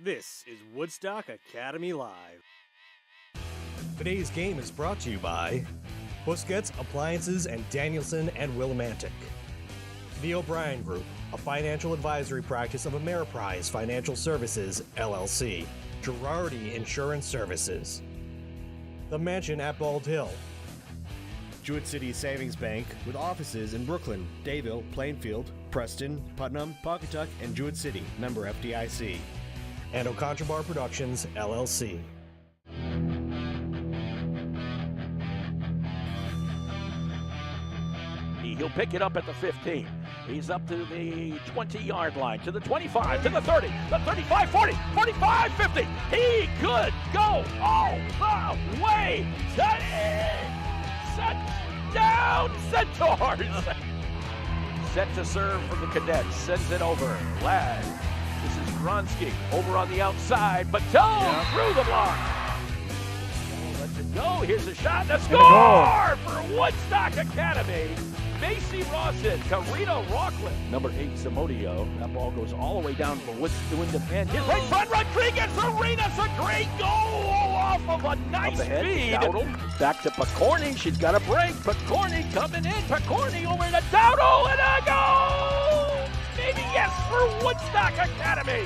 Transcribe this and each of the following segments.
This is Woodstock Academy Live. Today's game is brought to you by Busquets Appliances and Danielson and Willimantic. The O'Brien Group, a financial advisory practice of Ameriprise Financial Services, LLC. Girardi Insurance Services. The Mansion at Bald Hill. Jewett City Savings Bank with offices in Brooklyn, Dayville, Plainfield, Preston, Putnam, Pawcatuck, and Jewett City. Member FDIC. And O'Contrabar Productions, LLC. He'll pick it up at the 15. He's up to the 20-yard line, to the 25, to the 30, the 35, 40, 45, 50. He could go all the way. Touchdown, Centaurs! Set to serve for the Cadets. Sends it over. Ladd. This is Gronsky over on the outside. Bateau through the block. Lets it go. Here's a shot. The score for Woodstock Academy. Macy Rawson, Karina Rockland. Number 8, Zamodio. That ball goes all the way down for Woods to defend. His right front, Rodriguez Arenas, a great goal off of a nice feed. Back to Picorni. She's got a break. Picorni coming in. Picorni over to Dowdle and a goal! Maybe yes for Woodstock Academy.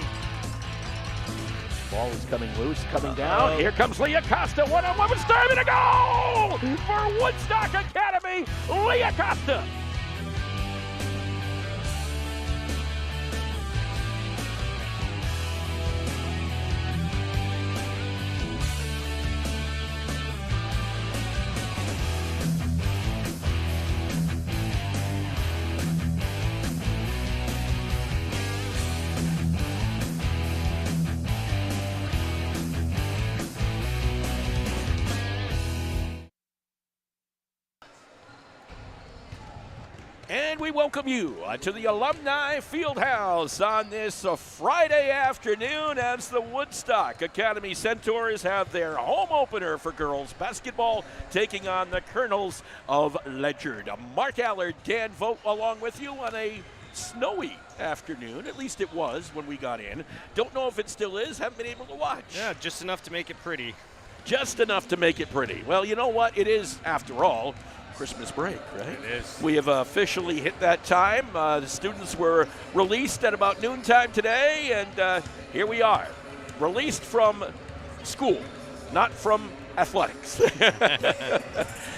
Ball is coming loose, coming down. Here comes Leah Costa, one-on-one with Sturm, and a goal for Woodstock Academy, Leah Costa. And we welcome you to the Alumni Fieldhouse on this Friday afternoon as the Woodstock Academy Centaurs have their home opener for girls basketball, taking on the Colonels of Ledyard. Mark Allard, Dan Vogt along with you on a snowy afternoon. At least it was when we got in. Don't know if it still is. Haven't been able to watch. Yeah, just enough to make it pretty. Just enough to make it pretty. Well, you know what? It is, after all, Christmas break, right? It is. We have officially hit that time. The students were released at about noontime today, and here we are. Released from school, not from athletics.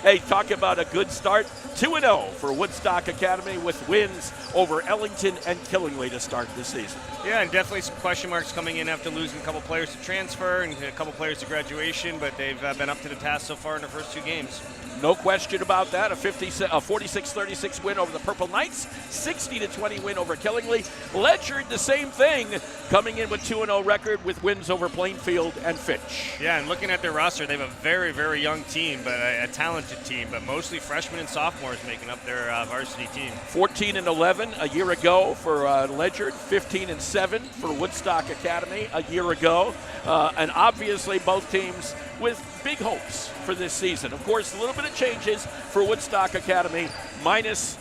Hey, talk about a good start. 2-0 for Woodstock Academy with wins over Ellington and Killingly to start the season. Yeah, and definitely some question marks coming in after losing a couple players to transfer and a couple players to graduation, but they've been up to the task so far in the first 2 games. No question about that. A 46-36 win over the Purple Knights, 60-20 win over Killingly. Ledyard, the same thing, coming in with 2-0 record with wins over Plainfield and Fitch. Yeah, and looking at their roster, they have a very, very young team, but a talented team, but mostly freshmen and sophomores making up their varsity team. 14-11 a year ago for Ledyard, 15-7 for Woodstock Academy a year ago, and obviously both teams with big hopes for this season. Of course, a little bit of changes for Woodstock Academy, minus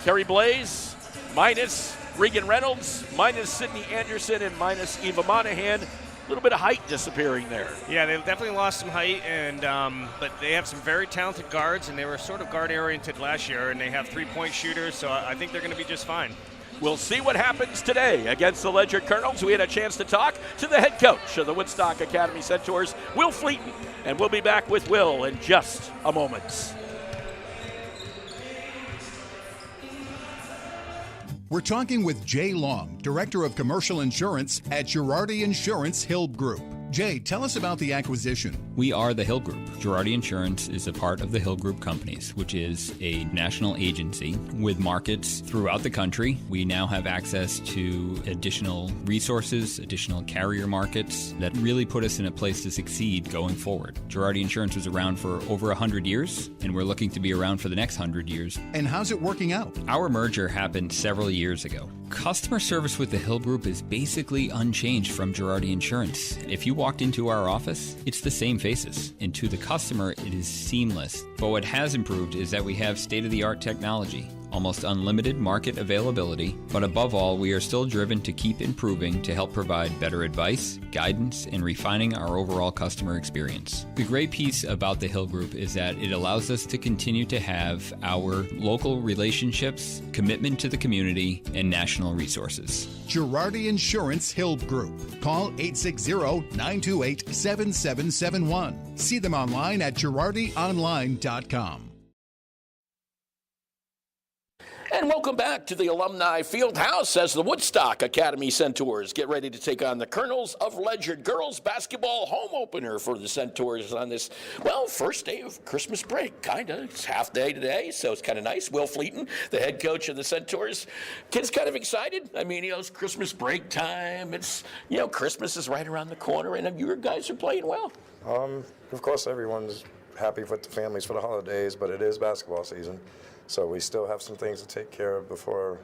Kerry Blaze, minus Regan Reynolds, minus Sydney Anderson, and minus Eva Monahan. A little bit of height disappearing there. Yeah, they've definitely lost some height, and but they have some very talented guards, and they were sort of guard-oriented last year, and they have three-point shooters, so I think they're going to be just fine. We'll see what happens today against the Ledyard Colonels. We had a chance to talk to the head coach of the Woodstock Academy Centaurs, Will Fleeton, and we'll be back with Will in just a moment. We're talking with Jay Long, Director of Commercial Insurance at Girardi Insurance Hill Group. Jay, tell us about the acquisition. We are the Hill Group. Girardi Insurance is a part of the Hill Group Companies, which is a national agency with markets throughout the country. We now have access to additional resources, additional carrier markets that really put us in a place to succeed going forward. Girardi Insurance was around for over 100 years, and we're looking to be around for the next 100 years. And how's it working out? Our merger happened several years ago. Customer service with the Hill Group is basically unchanged from Girardi Insurance. If you walked into our office, it's the same faces. And to the customer, it is seamless. But what has improved is that we have state-of-the-art technology. almost unlimited market availability, but above all, we are still driven to keep improving to help provide better advice, guidance, and refining our overall customer experience. The great piece about the Hill Group is that it allows us to continue to have our local relationships, commitment to the community, and national resources. Girardi Insurance Hill Group. Call 860-928-7771. See them online at girardionline.com. And welcome back to the Alumni Fieldhouse as the Woodstock Academy Centaurs get ready to take on the Colonels of Ledyard. Girls basketball home opener for the Centaurs on this, well, first day of Christmas break, kind of. It's half day today, so it's kind of nice. Will Fleeton, the head coach of the Centaurs. Kids kind of excited. I mean, it's Christmas break time. It's, Christmas is right around the corner, and your guys are playing well. Of course, everyone's happy with the families for the holidays, but it is basketball season. So we still have some things to take care of before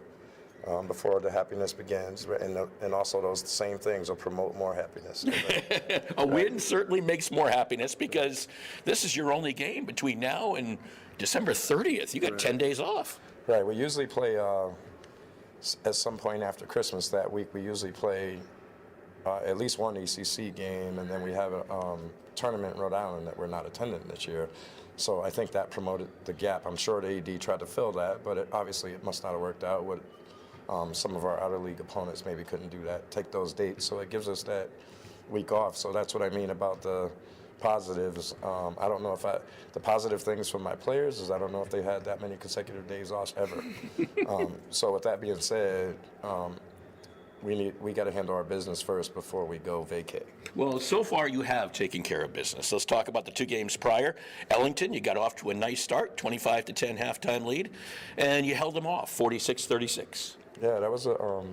the happiness begins, and also those same things will promote more happiness. A win certainly makes more happiness because this is your only game between now and December 30th. You got 10 days off. Right. We usually play at some point after Christmas that week. We usually play at least one ECC game, and then we have a tournament in Rhode Island that we're not attending this year. So I think that promoted the gap. I'm sure the AD tried to fill that, but obviously it must not have worked out. With some of our outer league opponents maybe couldn't do that, take those dates. So it gives us that week off. So that's what I mean about the positives. I don't know if the positive things for my players is I don't know if they had that many consecutive days off ever. So with that being said, we got to handle our business first before we go vacate. Well, so far you have taken care of business. Let's talk about the two games prior. Ellington, you got off to a nice start, 25-10 halftime lead, and you held them off, 46-36. Yeah, that was a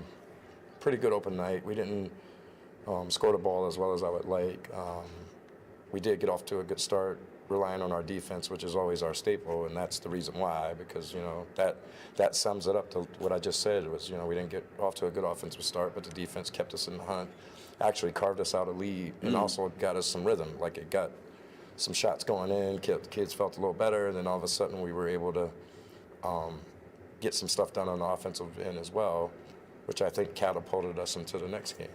pretty good open night. We didn't score the ball as well as I would like. We did get off to a good start, relying on our defense, which is always our staple, and that's the reason why, because that sums it up to what I just said. Was we didn't get off to a good offensive start, but the defense kept us in the hunt, actually carved us out a lead, and also got us some rhythm. Like it got some shots going in, the kids felt a little better, and then all of a sudden we were able to get some stuff done on the offensive end as well, which I think catapulted us into the next game.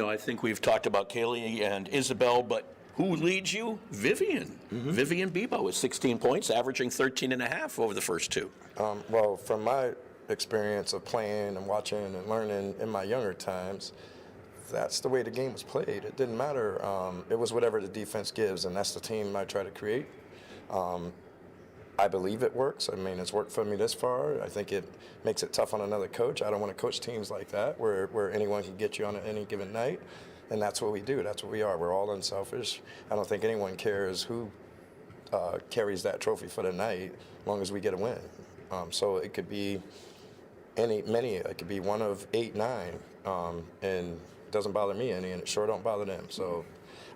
I think we've talked about Kaylee and Isabel, but who leads you? Vivian. Mm-hmm. Vivian Bebo with 16 points, averaging 13.5 over the first two. Well, from my experience of playing and watching and learning in my younger times, that's the way the game was played. It didn't matter. It was whatever the defense gives, and that's the team I try to create. I believe it works. I mean, it's worked for me this far. I think it makes it tough on another coach. I don't want to coach teams like that where anyone can get you on any given night. And that's what we do. That's what we are. We're all unselfish. I don't think anyone cares who carries that trophy for the night, as long as we get a win. So it could be many. It could be one of 8, 9, and it doesn't bother me any, and it sure don't bother them. So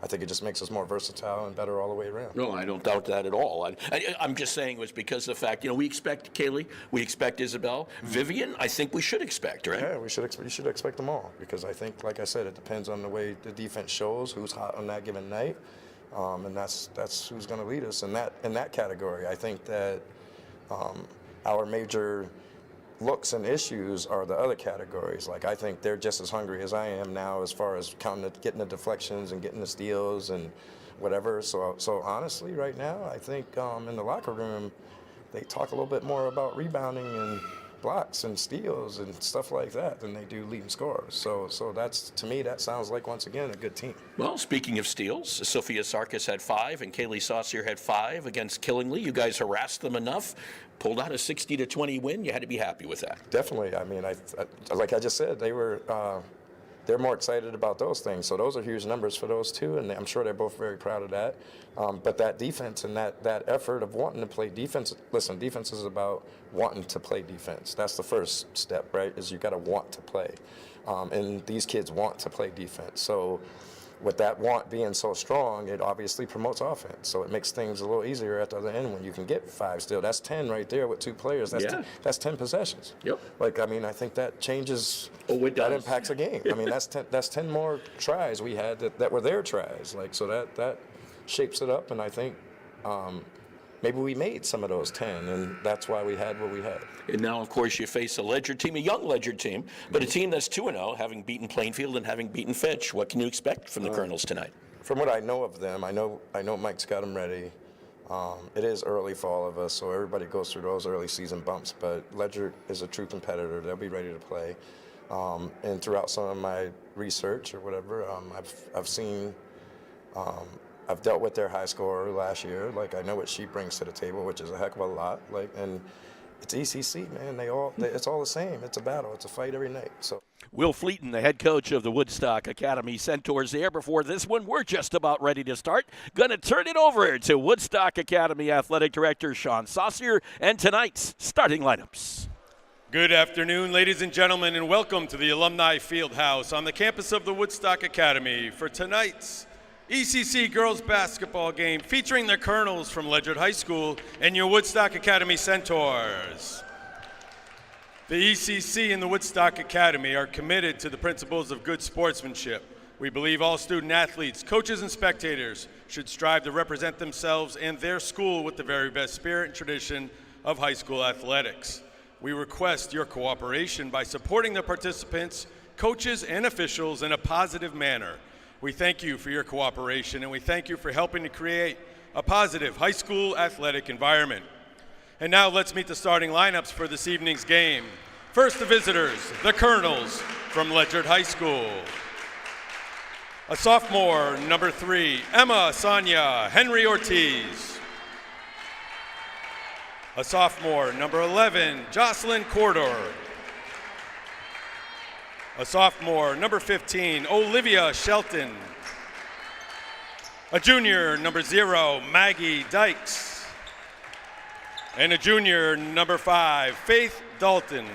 I think it just makes us more versatile and better all the way around. No, I don't doubt that at all. I'm just saying it was because of the fact, we expect Kaylee, we expect Isabel. Vivian, I think we should expect, right? Yeah, you should expect them all, because I think, like I said, it depends on the way the defense shows, who's hot on that given night, and that's who's going to lead us in that category. I think that our major looks and issues are the other categories. Like, I think they're just as hungry as I am now as far as getting the deflections and getting the steals and whatever. So honestly, right now, I think in the locker room, they talk a little bit more about rebounding and blocks and steals and stuff like that than they do leading scorers. So that's, to me, that sounds like, once again, a good team. Well, speaking of steals, Sophia Sarkis had 5 and Kaylee Saucier had 5 against Killingly. You guys harassed them enough, pulled out a 60-20 win. You had to be happy with that. Definitely. I mean, I like I just said, they're more excited about those things. So those are huge numbers for those two, and I'm sure they're both very proud of that. But that defense and that effort of wanting to play defense, listen, defense is about wanting to play defense. That's the first step, right, is you got to want to play. And these kids want to play defense. So with that want being so strong, it obviously promotes offense. So it makes things a little easier at the other end when you can get 5 still. That's 10 right there with 2 players. That's 10 possessions. Yep. Like, I mean, I think that changes. Oh, it does. That impacts a game. I mean, that's 10 more tries we had that were their tries. Like, so that shapes it up, and I think maybe we made some of those 10, and that's why we had what we had. And now, of course, you face a Ledyard team, a young Ledyard team, but a team that's 2-0, having beaten Plainfield and having beaten Fitch. What can you expect from the Colonels tonight? From what I know of them, I know Mike's got them ready. It is early for all of us, so everybody goes through those early season bumps, but Ledyard is a true competitor. They'll be ready to play. And throughout some of my research or whatever, I've seen, I've dealt with their high scorer last year. Like, I know what she brings to the table, which is a heck of a lot. Like, and it's ECC, man. It's all the same. It's a battle. It's a fight every night. So. Will Fleeton, the head coach of the Woodstock Academy Centaurs there. Before this one, we're just about ready to start. Going to turn it over to Woodstock Academy Athletic Director Sean Saucier and tonight's starting lineups. Good afternoon, ladies and gentlemen, and welcome to the Alumni Fieldhouse on the campus of the Woodstock Academy for tonight's ECC girls basketball game featuring the Colonels from Ledyard High School and your Woodstock Academy Centaurs. The ECC and the Woodstock Academy are committed to the principles of good sportsmanship. We believe all student athletes, coaches, and spectators should strive to represent themselves and their school with the very best spirit and tradition of high school athletics. We request your cooperation by supporting the participants, coaches, and officials in a positive manner. We thank you for your cooperation, and we thank you for helping to create a positive high school athletic environment. And now let's meet the starting lineups for this evening's game. First, the visitors, the Colonels from Ledyard High School. A sophomore, number 3, Emma Sonia Henry Ortiz. A sophomore, number 11, Jocelyn Corridor. A sophomore, number 15, Olivia Shelton. A junior, number 0, Maggie Dykes. And a junior, number 5, Faith Dalton.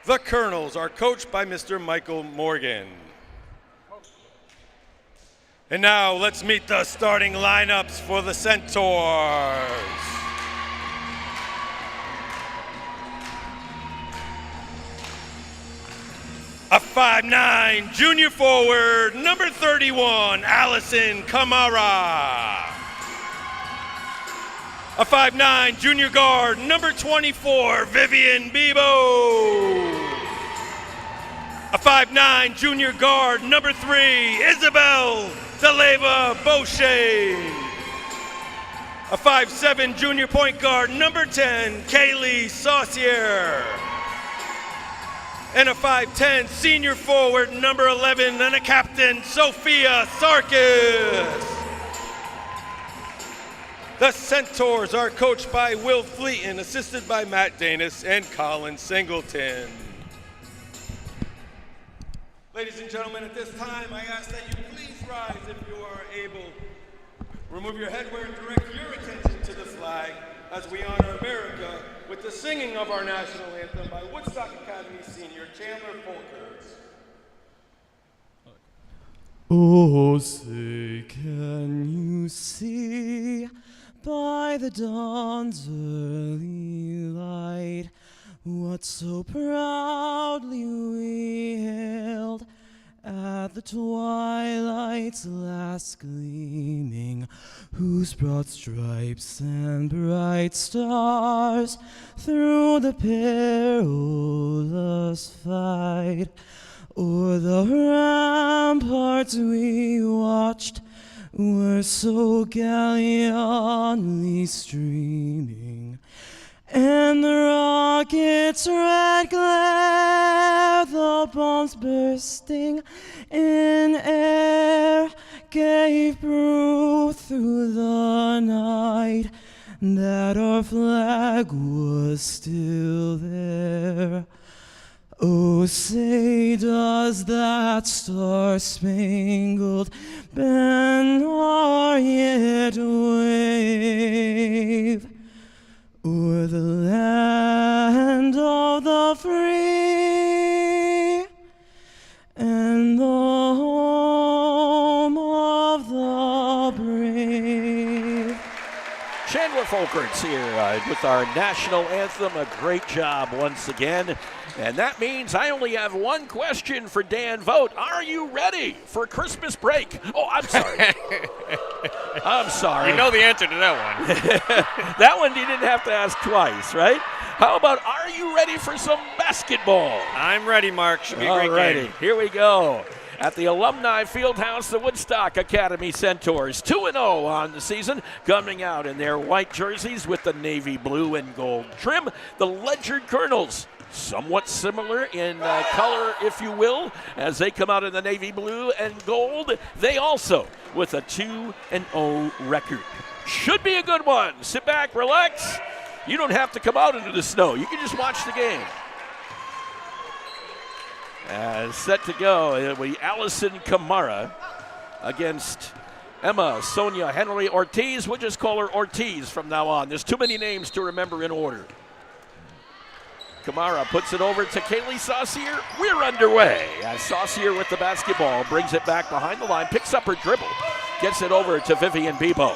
The Colonels are coached by Mr. Michael Morgan. And now let's meet the starting lineups for the Centaurs. A 5'9" junior forward, number 31, Allison Kamara. A 5'9" junior guard, number 24, Vivian Bebo. A 5'9" junior guard, number 3, Isabel Deleva Beauchesne. A 5'7" junior point guard, number 10, Kaylee Saucier. And a 5'10" senior forward, number 11, and a captain, Sophia Sarkis. The Centaurs are coached by Will Fleeton, assisted by Matt Danis and Colin Singleton. Ladies and gentlemen, at this time, I ask that you please rise if you are able. Remove your headwear and direct your attention to the flag as we honor America with the singing of our national anthem by Woodstock Academy senior Chandler Folkers. Oh, say, can you see by the dawn's early light what so proudly we hailed at the twilight's last gleaming, whose broad stripes and bright stars through the perilous fight o'er the ramparts we watched were so gallantly streaming, and the rocket's red glare, the bombs bursting in air, gave proof through the night that our flag was still there. Oh, say does that star-spangled banner yet wave o'er the land of the free and the home of the brave? Chandler Folkers here with our national anthem. A great job once again. And that means I only have one question for Dan Vogt. Are you ready for Christmas break? Oh, I'm sorry. I'm sorry. You know the answer to that one. That one you didn't have to ask twice, right? How about, are you ready for some basketball? I'm ready, Mark. Should be a great game. Here we go. At the Alumni Fieldhouse, the Woodstock Academy Centaurs, 2-0 on the season, coming out in their white jerseys with the navy blue and gold trim. The Ledyard Colonels, somewhat similar in color, if you will, as they come out in the navy blue and gold. They also with a 2-0 record. Should be a good one. Sit back, relax. You don't have to come out into the snow. You can just watch the game. Set to go, it'll be Allison Kamara against Emma Sonia Henry Ortiz. We'll just call her Ortiz from now on. There's too many names to remember in order. Kamara puts it over to Kaylee Saucier. We're underway. As Saucier with the basketball brings it back behind the line, picks up her dribble, gets it over to Vivian Bebo.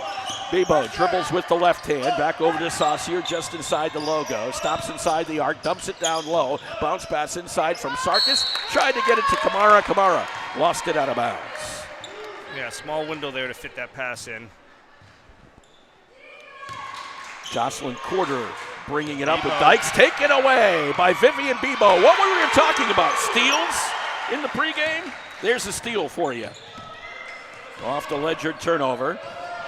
Bebo dribbles with the left hand, back over to Saucier just inside the logo, stops inside the arc, dumps it down low, bounce pass inside from Sarkis, tried to get it to Kamara. Kamara lost it out of bounds. Yeah, small window there to fit that pass in. Jocelyn Corder bringing it up with Dykes, taken away by Vivian Bebo. What were we talking about, steals in the pregame? There's a steal for you. Off the Ledyard turnover.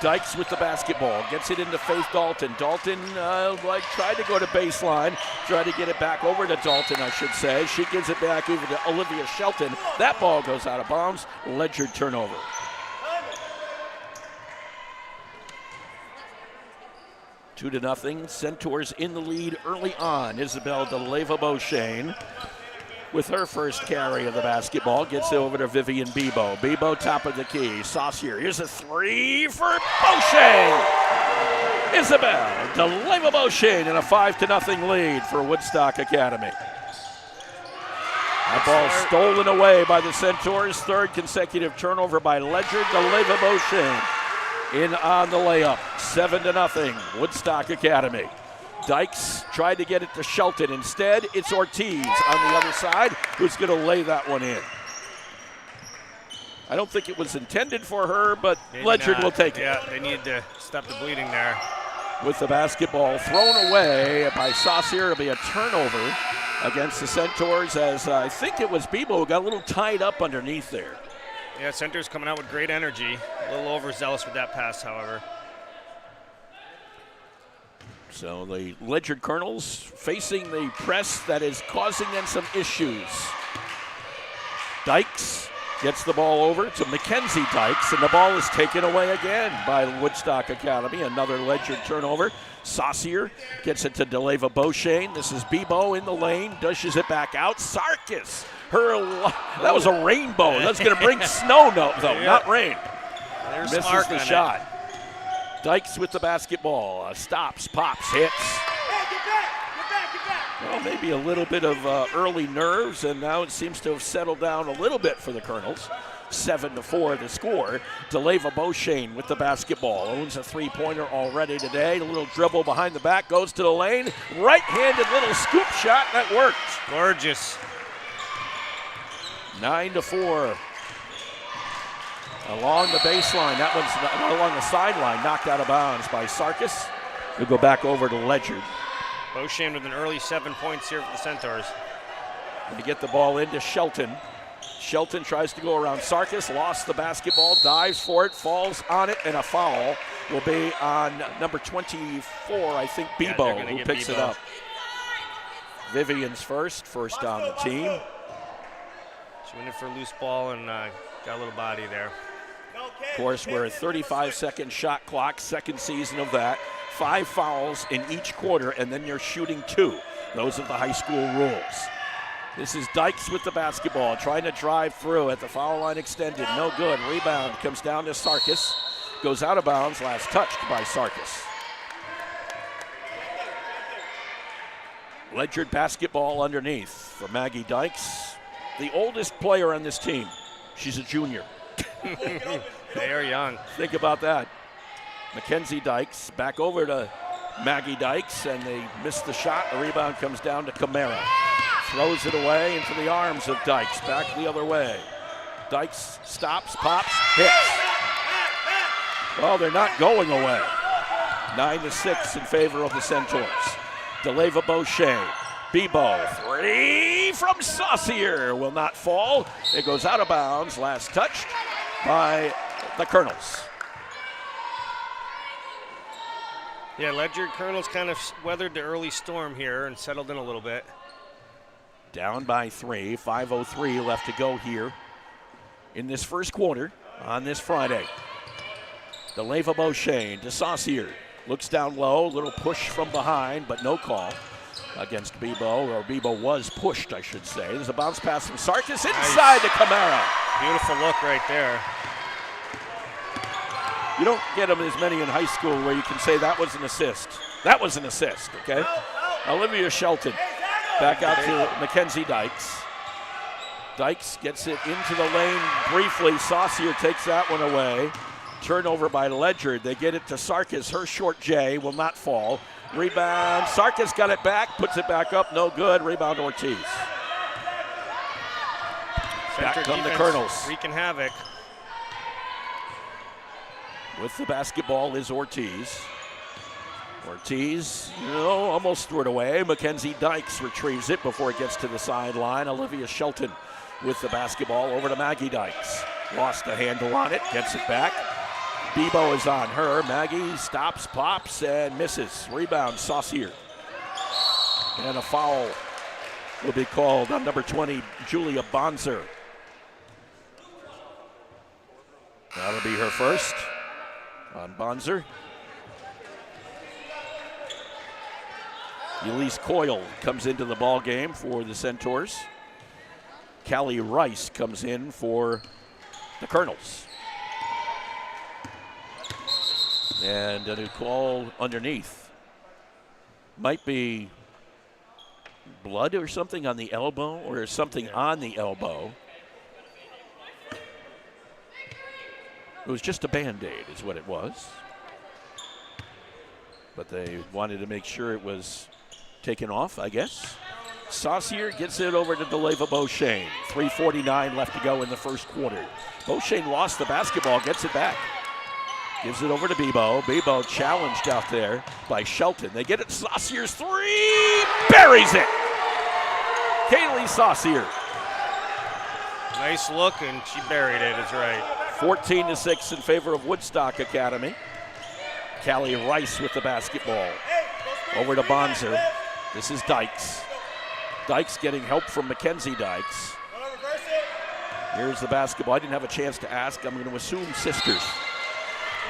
Dykes with the basketball, gets it into Faith Dalton. Dalton tried to go to baseline, tried to get it back over to Dalton, I should say. She gives it back over to Olivia Shelton. That ball goes out of bounds. Ledyard turnover. 2-0. Centaurs in the lead early on. Isabel DeLeva-Beauchesne with her first carry of the basketball, gets it over to Vivian Bebo. Bebo top of the key. Saucier, here's a three for Beauchesne. Isabel DeLeva-Beauchesne in a 5-0 lead for Woodstock Academy. That ball stolen away by the Centaurs. Third consecutive turnover by Ledyard. DeLeva-Beauchesne in on the layup. 7-0, Woodstock Academy. Dykes tried to get it to Shelton. Instead, it's Ortiz on the other side who's going to lay that one in. I don't think it was intended for her, but maybe Ledyard will take it. Yeah, they need to stop the bleeding there. With the basketball thrown away by Saucier, it'll be a turnover against the Centaurs, as I think it was Bebo who got a little tied up underneath there. Yeah, Centaurs coming out with great energy. A little overzealous with that pass, however. So the Ledyard Colonels facing the press that is causing them some issues. Dykes gets the ball over to Mackenzie Dykes, and the ball is taken away again by Woodstock Academy. Another Ledyard turnover. Saucier gets it to DeLeva-Beauchesne. This is Bebo in the lane, dishes it back out. Sarkis, that was a rainbow. That's going to bring snow, though, not rain. There's misses the shot. Dykes with the basketball, stops, pops, hits. Hey, get back. Well, maybe a little bit of early nerves, and now it seems to have settled down a little bit for the Colonels. 7-4 the score. DeLeva-Beauchesne with the basketball. Owns a three-pointer already today. A little dribble behind the back, goes to the lane. Right-handed little scoop shot, that worked. Gorgeous. 9-4. Along the baseline, that one's along the sideline, knocked out of bounds by Sarkis. He'll go back over to Ledyard. Beauchesne with an early 7 points here for the Centaurs. They get the ball into Shelton. Shelton tries to go around Sarkis, lost the basketball, dives for it, falls on it, and a foul will be on number 24, I think, Bebo, who picks it up. Vivian's first on the team. She went in for a loose ball and got a little body there. Of course, we're at 35-second shot clock, second season of that. 5 fouls in each quarter, and then you're shooting 2. Those are the high school rules. This is Dykes with the basketball, trying to drive through at the foul line extended. No good. Rebound comes down to Sarkis. Goes out of bounds, last touched by Sarkis. Ledyard basketball underneath for Maggie Dykes, the oldest player on this team. She's a junior. They are young. Think about that. Mackenzie Dykes back over to Maggie Dykes, and they miss the shot. The rebound comes down to Camara. Throws it away into the arms of Dykes. Back the other way. Dykes stops, pops, hits. Well, they're not going away. 9-6 in favor of the Centaurs. DeLeva Beauchene. Bebo, 3 from Saucier, will not fall. It goes out of bounds, last touched by the Colonels. Yeah, Ledyard Colonels kind of weathered the early storm here and settled in a little bit. Down by 3, 5:03 left to go here in this first quarter on this Friday. DeLeva Beauchene to Saucier. Looks down low, little push from behind, but no call against Bebo, or Bebo was pushed, I should say. There's a bounce pass from Sarkis inside to Camara. Beautiful look right there. You don't get them as many in high school where you can say that was an assist. That was an assist, okay? Olivia Shelton back out to Mackenzie Dykes. Dykes gets it into the lane briefly. Saucier takes that one away. Turnover by Ledyard. They get it to Sarkis. Her short J will not fall. Rebound. Sarkis got it back, puts it back up. No good. Rebound Ortiz. Back come the Colonels. Wreaking havoc. With the basketball is Ortiz. Ortiz, almost threw it away. Mackenzie Dykes retrieves it before it gets to the sideline. Olivia Shelton with the basketball over to Maggie Dykes. Lost the handle on it, gets it back. Bebo is on her. Maggie stops, pops, and misses. Rebound, Saucier. And a foul will be called on number 20, Julia Bonzer. That'll be her first on Bonzer. Elise Coyle comes into the ball game for the Centaurs. Callie Rice comes in for the Colonels. And a call underneath. Might be blood or something on the elbow, or something on the elbow. It was just a Band-Aid is what it was. But they wanted to make sure it was taken off, I guess. Saucier gets it over to DeLeva Beauchene. 3:49 left to go in the first quarter. Beauchene lost the basketball, gets it back. Gives it over to Bebo. Bebo challenged out there by Shelton. They get it. Saucier's 3. Buries it. Kaylee Saucier. Nice look, and she buried it, is right. 14-6 in favor of Woodstock Academy. Callie Rice with the basketball. Over to Bonzer. This is Dykes. Dykes getting help from Mackenzie Dykes. Here's the basketball. I didn't have a chance to ask. I'm going to assume sisters.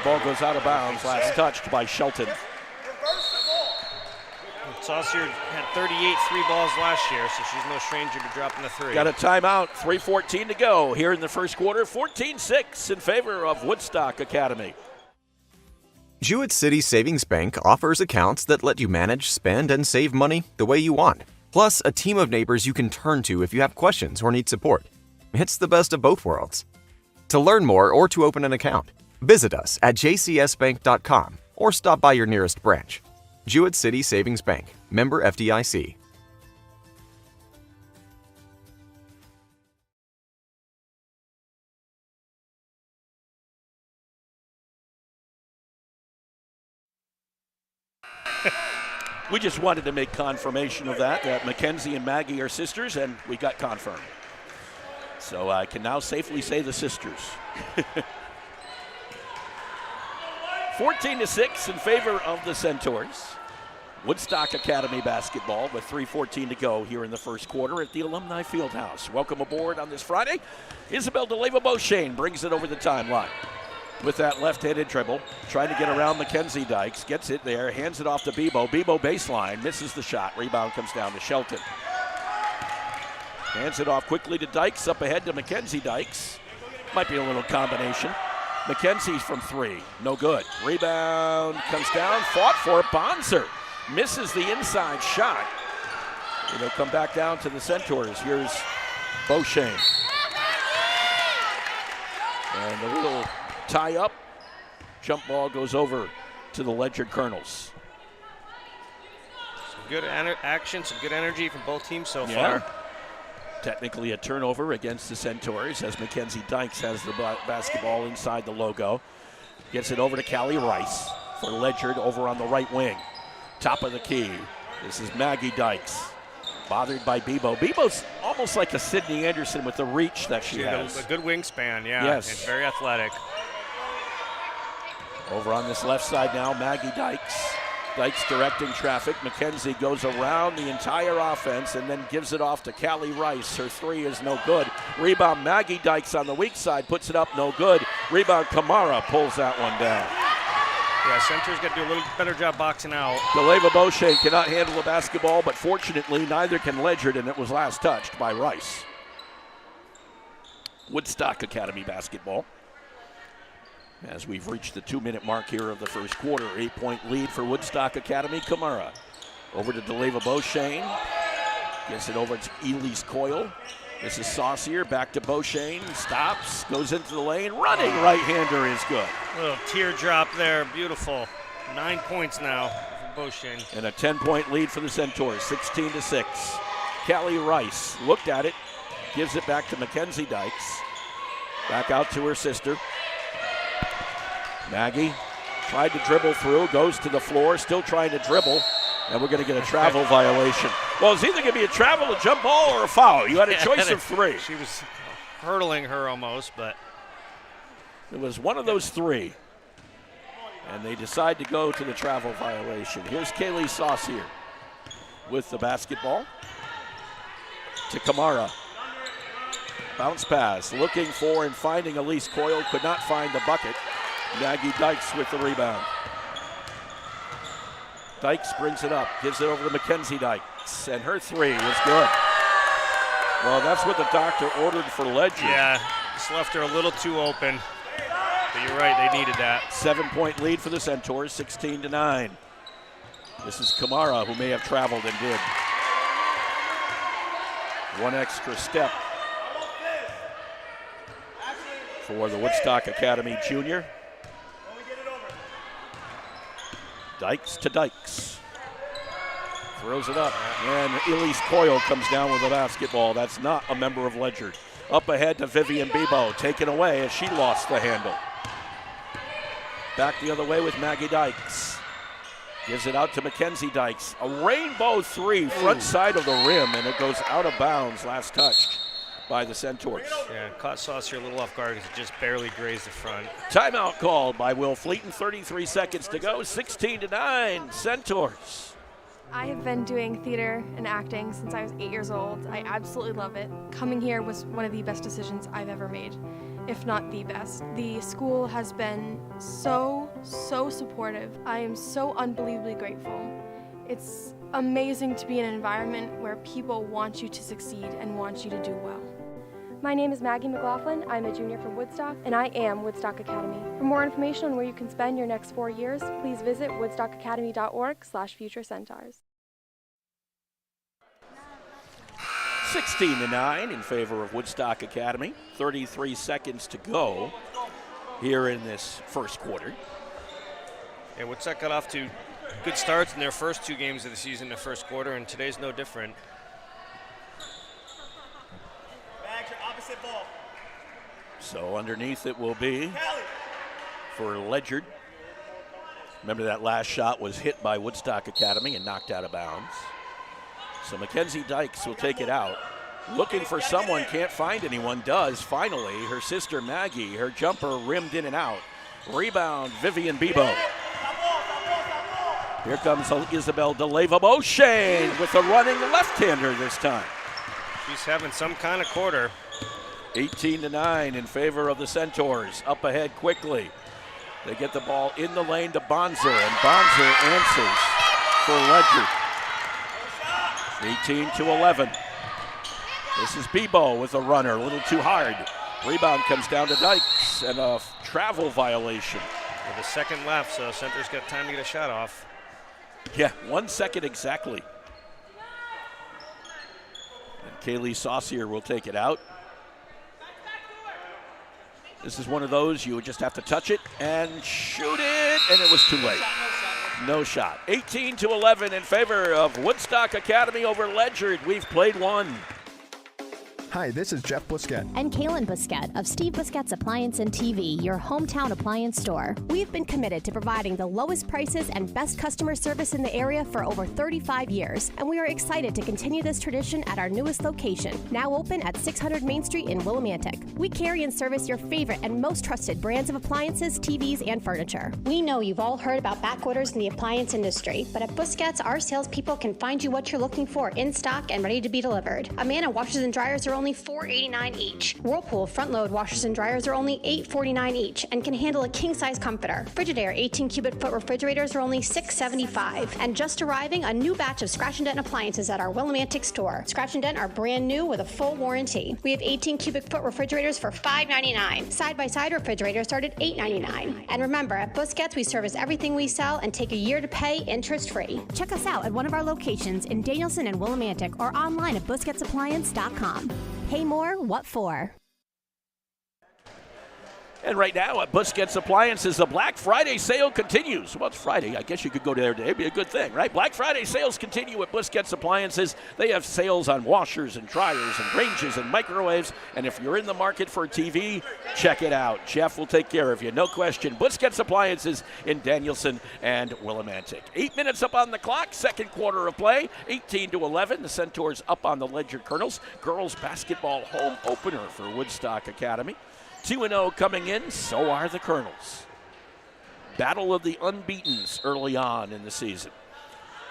Ball goes out of bounds. Last touched by Shelton. Saucier had 38 3 balls last year, so she's no stranger to dropping the 3. Got a timeout. 3:14 to go here in the first quarter. 14-6 in favor of Woodstock Academy. Jewett City Savings Bank offers accounts that let you manage, spend, and save money the way you want. Plus, a team of neighbors you can turn to if you have questions or need support. It's the best of both worlds. To learn more or to open an account, visit us at jcsbank.com or stop by your nearest branch. Jewett City Savings Bank, member FDIC. We just wanted to make confirmation of that Mackenzie and Maggie are sisters, and we got confirmed. So I can now safely say the sisters. 14-6 in favor of the Centaurs. Woodstock Academy basketball with 3:14 to go here in the first quarter at the Alumni Fieldhouse. Welcome aboard on this Friday. Isabel DeLeva Beauchene brings it over the timeline with that left-handed dribble, trying to get around Mackenzie Dykes, gets it there, hands it off to Bebo. Bebo baseline, misses the shot. Rebound comes down to Shelton. Hands it off quickly to Dykes, up ahead to Mackenzie Dykes. Might be a little combination. Mackenzie from 3, no good. Rebound comes down, fought for Bonzer. Misses the inside shot. It'll come back down to the Centaurs. Here's Beauchene. And a little tie up. Jump ball goes over to the Ledyard Colonels. good action, some good energy from both teams so far. Technically a turnover against the Centaurs as Mackenzie Dykes has the basketball inside the logo. Gets it over to Callie Rice for Ledyard over on the right wing. Top of the key. This is Maggie Dykes. Bothered by Bebo. Bebo's almost like a Sydney Anderson with the reach that she has. A good wingspan, yeah. Yes. And very athletic. Over on this left side now, Maggie Dykes. Dykes directing traffic. Mackenzie goes around the entire offense and then gives it off to Callie Rice. Her three is no good. Rebound, Maggie Dykes on the weak side, puts it up, no good. Rebound, Kamara pulls that one down. Yeah, Center's got to do a little better job boxing out. DeLeva Beauchene cannot handle the basketball, but fortunately neither can Ledyard, and it was last touched by Rice. Woodstock Academy basketball. As we've reached the 2-minute mark here of the first quarter, 8-point lead for Woodstock Academy. Kamara over to DeLeva Beauchene. Gets it over to Elise Coyle. This is Saucier, back to Beauchene, stops, goes into the lane, running right-hander is good. A little teardrop there, beautiful. 9 points now for Beauchene. And a 10-point lead for the Centaurs, 16-6. Callie Rice looked at it, gives it back to Mackenzie Dykes. Back out to her sister. Maggie tried to dribble through, goes to the floor, still trying to dribble. And we're going to get a travel violation. Well, it's either going to be a travel, a jump ball, or a foul. You had a choice of three. She was hurdling her almost, but it was one of those three. And they decide to go to the travel violation. Here's Kaylee Saucier with the basketball to Kamara. Bounce pass, looking for and finding Elise Coyle, could not find the bucket. Maggie Dykes with the rebound. Dykes brings it up, gives it over to Mackenzie Dykes, and her three was good. Well, that's what the doctor ordered for Ledyard. Yeah, just left her a little too open. But you're right, they needed that. 7-point lead for the Centaurs, 16-9. This is Kamara, who may have traveled and did. One extra step for the Woodstock Academy junior. Dykes to Dykes. Throws it up, and Elise Coyle comes down with the basketball. That's not a member of Ledyard. Up ahead to Vivian Bebo, taken away as she lost the handle. Back the other way with Maggie Dykes. Gives it out to Mackenzie Dykes. A rainbow three, front side of the rim, and it goes out of bounds, last touched by the Centaurs. Yeah, caught Saucier a little off guard because it just barely grazed the front. Timeout called by Will Fleeton, 33 seconds to go, 16-9, Centaurs. I have been doing theater and acting since I was 8 years old. I absolutely love it. Coming here was one of the best decisions I've ever made, if not the best. The school has been so supportive. I am so unbelievably grateful. It's amazing to be in an environment where people want you to succeed and want you to do well. My name is Maggie McLaughlin. I'm a junior from Woodstock, and I am Woodstock Academy. For more information on where you can spend your next 4 years, please visit woodstockacademy.org/futurecentaurs. 16-9 in favor of Woodstock Academy. 33 seconds to go here in this first quarter. Yeah, Woodstock got off to good starts in their first 2 games of the season in the first quarter, and today's no different. So underneath it will be for Ledyard. Remember that last shot was hit by Woodstock Academy and knocked out of bounds. So Mackenzie Dykes will take it out. Looking for someone, can't find anyone, does finally. Her sister Maggie, her jumper rimmed in and out. Rebound, Vivian Bebo. Here comes Isabel DeLeva Beauchene with a running left-hander this time. She's having some kind of quarter. 18-9 in favor of the Centaurs. Up ahead quickly. They get the ball in the lane to Bonzer, and Bonzer answers for Ledyard. 18-11. This is Bebo with a runner, a little too hard. Rebound comes down to Dykes, and a travel violation. With a second left, so Center's got time to get a shot off. Yeah, 1 second exactly. And Kaylee Saucier will take it out. This is one of those you would just have to touch it and shoot it, and it was too late. No shot. 18-11 in favor of Woodstock Academy over Ledyard. We've played one. Hi, this is Jeff Busquet. And Kaylin Busquet of Steve Busquet's Appliance and TV, your hometown appliance store. We've been committed to providing the lowest prices and best customer service in the area for over 35 years, and we are excited to continue this tradition at our newest location, now open at 600 Main Street in Willimantic. We carry and service your favorite and most trusted brands of appliances, TVs, and furniture. We know you've all heard about back orders in the appliance industry, but at Busquets, our salespeople can find you what you're looking for in stock and ready to be delivered. Amana washers and dryers are only $4.89 each. Whirlpool front-load washers and dryers are only $8.49 each and can handle a king-size comforter. Frigidaire 18-cubic-foot refrigerators are only $6.75. And just arriving, a new batch of Scratch and Dent appliances at our Willimantic store. Scratch and Dent are brand new with a full warranty. We have 18-cubic-foot refrigerators for $5.99. Side-by-side refrigerators start at $8.99. And remember, at Busquets, we service everything we sell and take a year to pay interest-free. Check us out at one of our locations in Danielson and Willimantic or online at busquetsappliance.com. Pay more, what for? And right now at Busquets Appliances, the Black Friday sale continues. Well, it's Friday. I guess you could go there today. It'd be a good thing, right? Black Friday sales continue at Busquets Appliances. They have sales on washers and dryers and ranges and microwaves. And if you're in the market for a TV, check it out. Jeff will take care of you, no question. Busquets Appliances in Danielson and Willimantic. 8 minutes up on the clock, second quarter of play, 18-11. The Centaurs up on the Ledyard Colonels. Girls basketball home opener for Woodstock Academy. 2-0 coming in, so are the Colonels. Battle of the unbeatens early on in the season.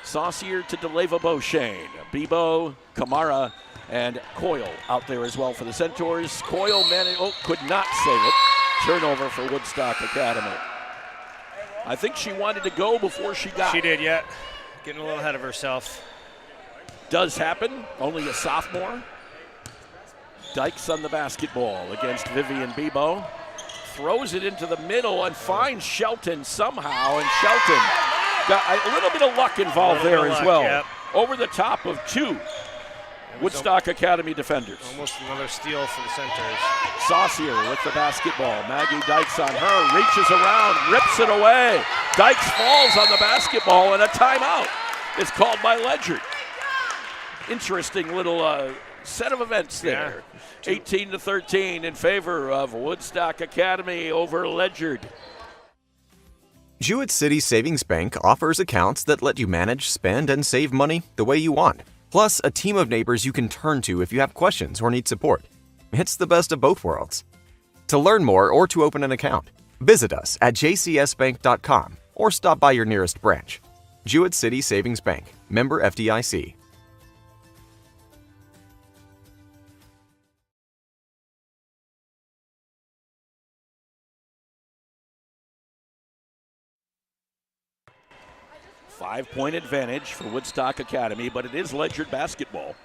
Saucier to DeLeva Beauchene. Bebo, Kamara, and Coyle out there as well for the Centaurs. Coyle could not save it. Turnover for Woodstock Academy. I think she wanted to go before she got. She did, yeah. Getting a little ahead of herself. Does happen, only a sophomore. Dykes on the basketball against Vivian Bebo. Throws it into the middle and finds Shelton somehow. And Shelton got a little bit of luck involved there as well. Yep. Over the top of two Woodstock Academy defenders. Almost another steal for the Centaurs. Saucier with the basketball. Maggie Dykes on her. Reaches around. Rips it away. Dykes falls on the basketball and a timeout is called by Ledyard. Interesting little set of events there. 18-13 in favor of Woodstock Academy over Ledyard. Jewett City Savings Bank offers accounts that let you manage, spend, and save money the way you want. Plus, a team of neighbors you can turn to if you have questions or need support. It's the best of both worlds. To learn more or to open an account, visit us at jcsbank.com or stop by your nearest branch. Jewett City Savings Bank, member FDIC. Five-point advantage for Woodstock Academy, but it is Ledyard basketball.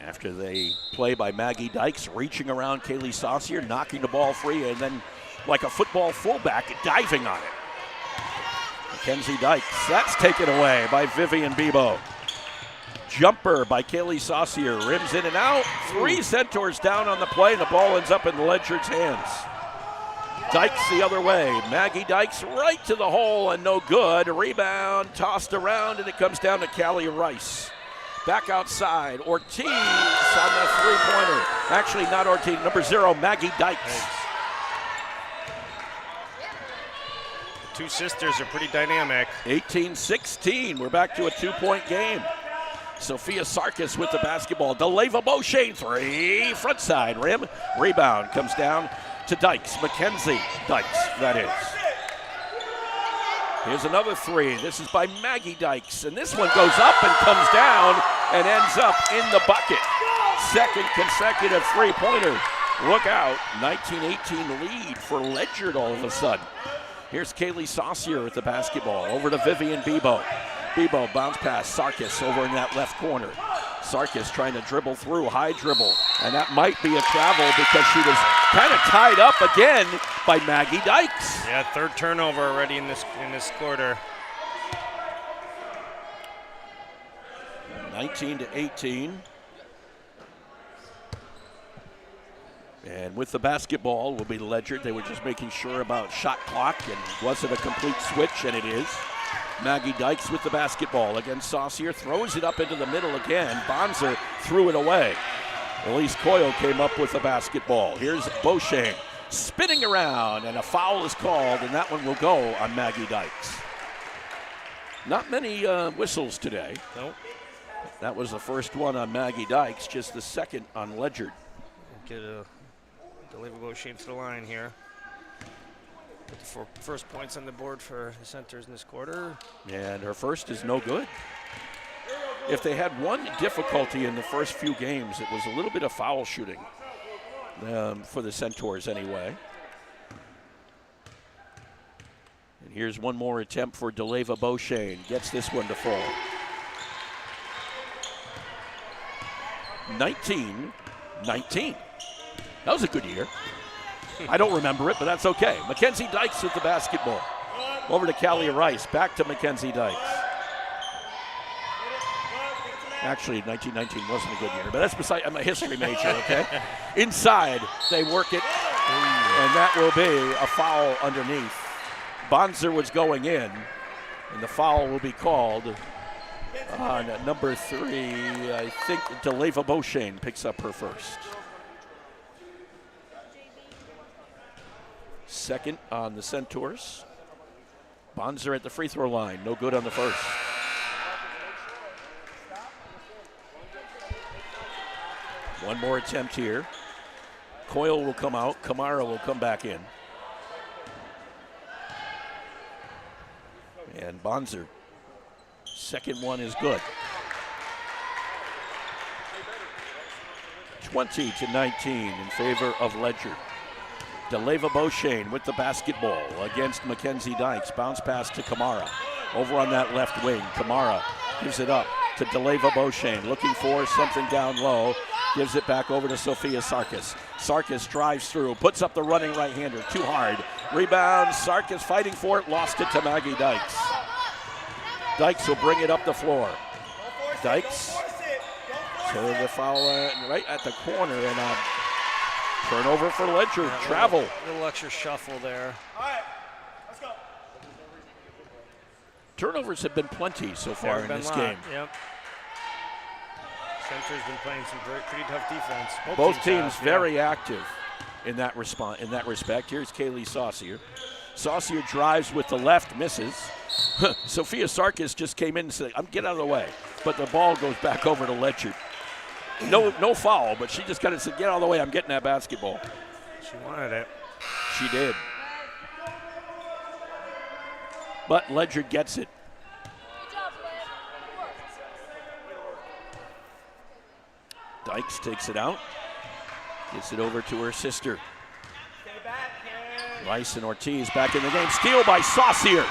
After they play by Maggie Dykes, reaching around Kaylee Saucier, knocking the ball free, and then like a football fullback, diving on it. Mackenzie Dykes, that's taken away by Vivian Bebo. Jumper by Kaylee Saucier, rims in and out. Three Centaurs down on the play, and the ball ends up in Ledyard's hands. Dykes the other way. Maggie Dykes right to the hole and no good. Rebound tossed around and it comes down to Callie Rice. Back outside. Ortiz on the three-pointer. Actually, not Ortiz. Number 0, Maggie Dykes. The two sisters are pretty dynamic. 18-16. We're back to a 2-point game. Sophia Sarkis with the basketball. DeLeva Beauchene, 3. Front side rim. Rebound comes down to Dykes. Mackenzie Dykes, that is. Here's another 3. This is by Maggie Dykes, and this one goes up and comes down and ends up in the bucket. Second consecutive three-pointer. Look out, 19-18 lead for Ledyard all of a sudden. Here's Kaylee Saucier with the basketball. Over to Vivian Bebo. Bebo bounce pass, Sarkis over in that left corner. Sarkis trying to dribble through, high dribble, and that might be a travel because she was kind of tied up again by Maggie Dykes. Yeah, third turnover already in this quarter. 19-18. And with the basketball will be Ledyard. They were just making sure about shot clock, and was it a complete switch? And it is. Maggie Dykes with the basketball against Saucier, throws it up into the middle again. Bonser threw it away. Elise Coyle came up with the basketball. Here's Beauchesne spinning around, and a foul is called, and that one will go on Maggie Dykes. Not many whistles today. Nope. That was the first one on Maggie Dykes, just the second on Ledyard. Get a Beauchesne to the line here. Put the first points on the board for the Centers in this quarter. And her first is no good. If they had one difficulty in the first few games, it was a little bit of foul shooting for the Centaurs anyway. And here's one more attempt for DeLeva Beauchesne. Gets this one to fall. 19-19. That was a good year. I don't remember it, but that's okay. Mackenzie Dykes with the basketball. Over to Callie Rice. Back to Mackenzie Dykes. Actually, 1919 wasn't a good year, but that's beside. I'm a history major, okay? Inside, they work it, and that will be a foul underneath. Bonser was going in, and the foul will be called on number 3. I think DeLeva Beauchesne picks up her first. Second on the Centaurs. Bonser at the free throw line. No good on the first. One more attempt here. Coyle will come out. Kamara will come back in. And Bonser. Second one is good. 20-19 in favor of Ledyard. DeLeva Beauchesne with the basketball against Mackenzie Dykes. Bounce pass to Kamara. Over on that left wing, Kamara gives it up to DeLeva Beauchesne, looking for something down low. Gives it back over to Sophia Sarkis. Sarkis drives through, puts up the running right-hander, too hard. Rebound, Sarkis fighting for it, lost it to Maggie Dykes. Dykes will bring it up the floor. Dykes to the foul right at the corner, and turnover for Ledyard. Yeah, Travel. Little extra shuffle there. All right, let's go. Turnovers have been plenty so far in this game. Yep. Center's been playing some pretty tough defense. Both teams very active in that respect. Here's Kaylee Saucier. Saucier drives with the left, misses. Sophia Sarkis just came in and said, get out of the way. But the ball goes back over to Ledyard. No foul, but she just kind of said, get out of the way, I'm getting that basketball. She wanted it. She did. But Ledyard gets it. Dykes takes it out. Gets it over to her sister. Rice and Ortiz back in the game. Steal by Saucier.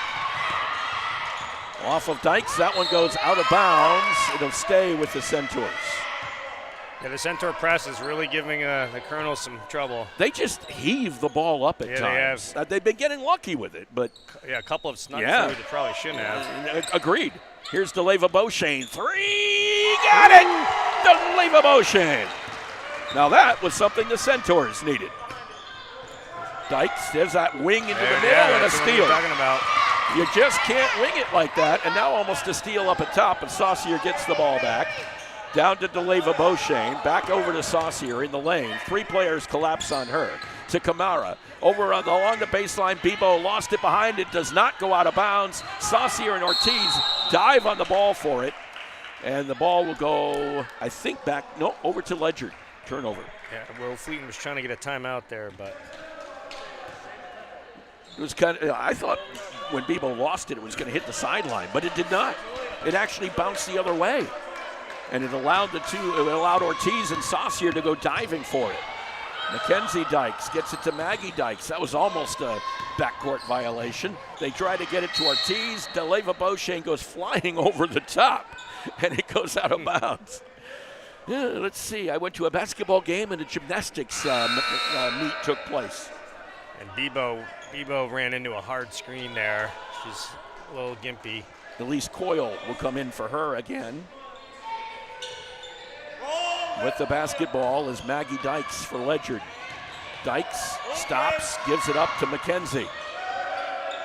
Off of Dykes. That one goes out of bounds. It'll stay with the Centaurs. Yeah, the Centaur press is really giving the Colonels some trouble. They just heave the ball up at times. They've been getting lucky with it, but a couple of snuck through that probably shouldn't have. Agreed. Here's DeLeva Beauchesne. 3, got it! DeLeva Beauchesne. Now that was something the Centaurs needed. Dykes, there's that wing into the middle and a steal. Talking about. You just can't wing it like that, and now almost a steal up at top, and Saucier gets the ball back. Down to DeLeva Beauchesne, back over to Saucier in the lane. 3 players collapse on her. To Kamara, over along the baseline. Bebo lost it behind it, does not go out of bounds. Saucier and Ortiz dive on the ball for it, and the ball will go, I think, over to Ledyard. Turnover. Yeah, Will Fleeton was trying to get a timeout there, but it was kind of. I thought when Bebo lost it was going to hit the sideline, but it did not. It actually bounced the other way. And it allowed Ortiz and Saucier to go diving for it. Mackenzie Dykes gets it to Maggie Dykes. That was almost a backcourt violation. They try to get it to Ortiz. DeLeva Beauchesne goes flying over the top, and it goes out of bounds. Yeah, let's see. I went to a basketball game and a gymnastics meet took place. And Bebo ran into a hard screen there. She's a little gimpy. Elise Coyle will come in for her again. With the basketball is Maggie Dykes for Ledyard. Dykes stops, gives it up to Mackenzie.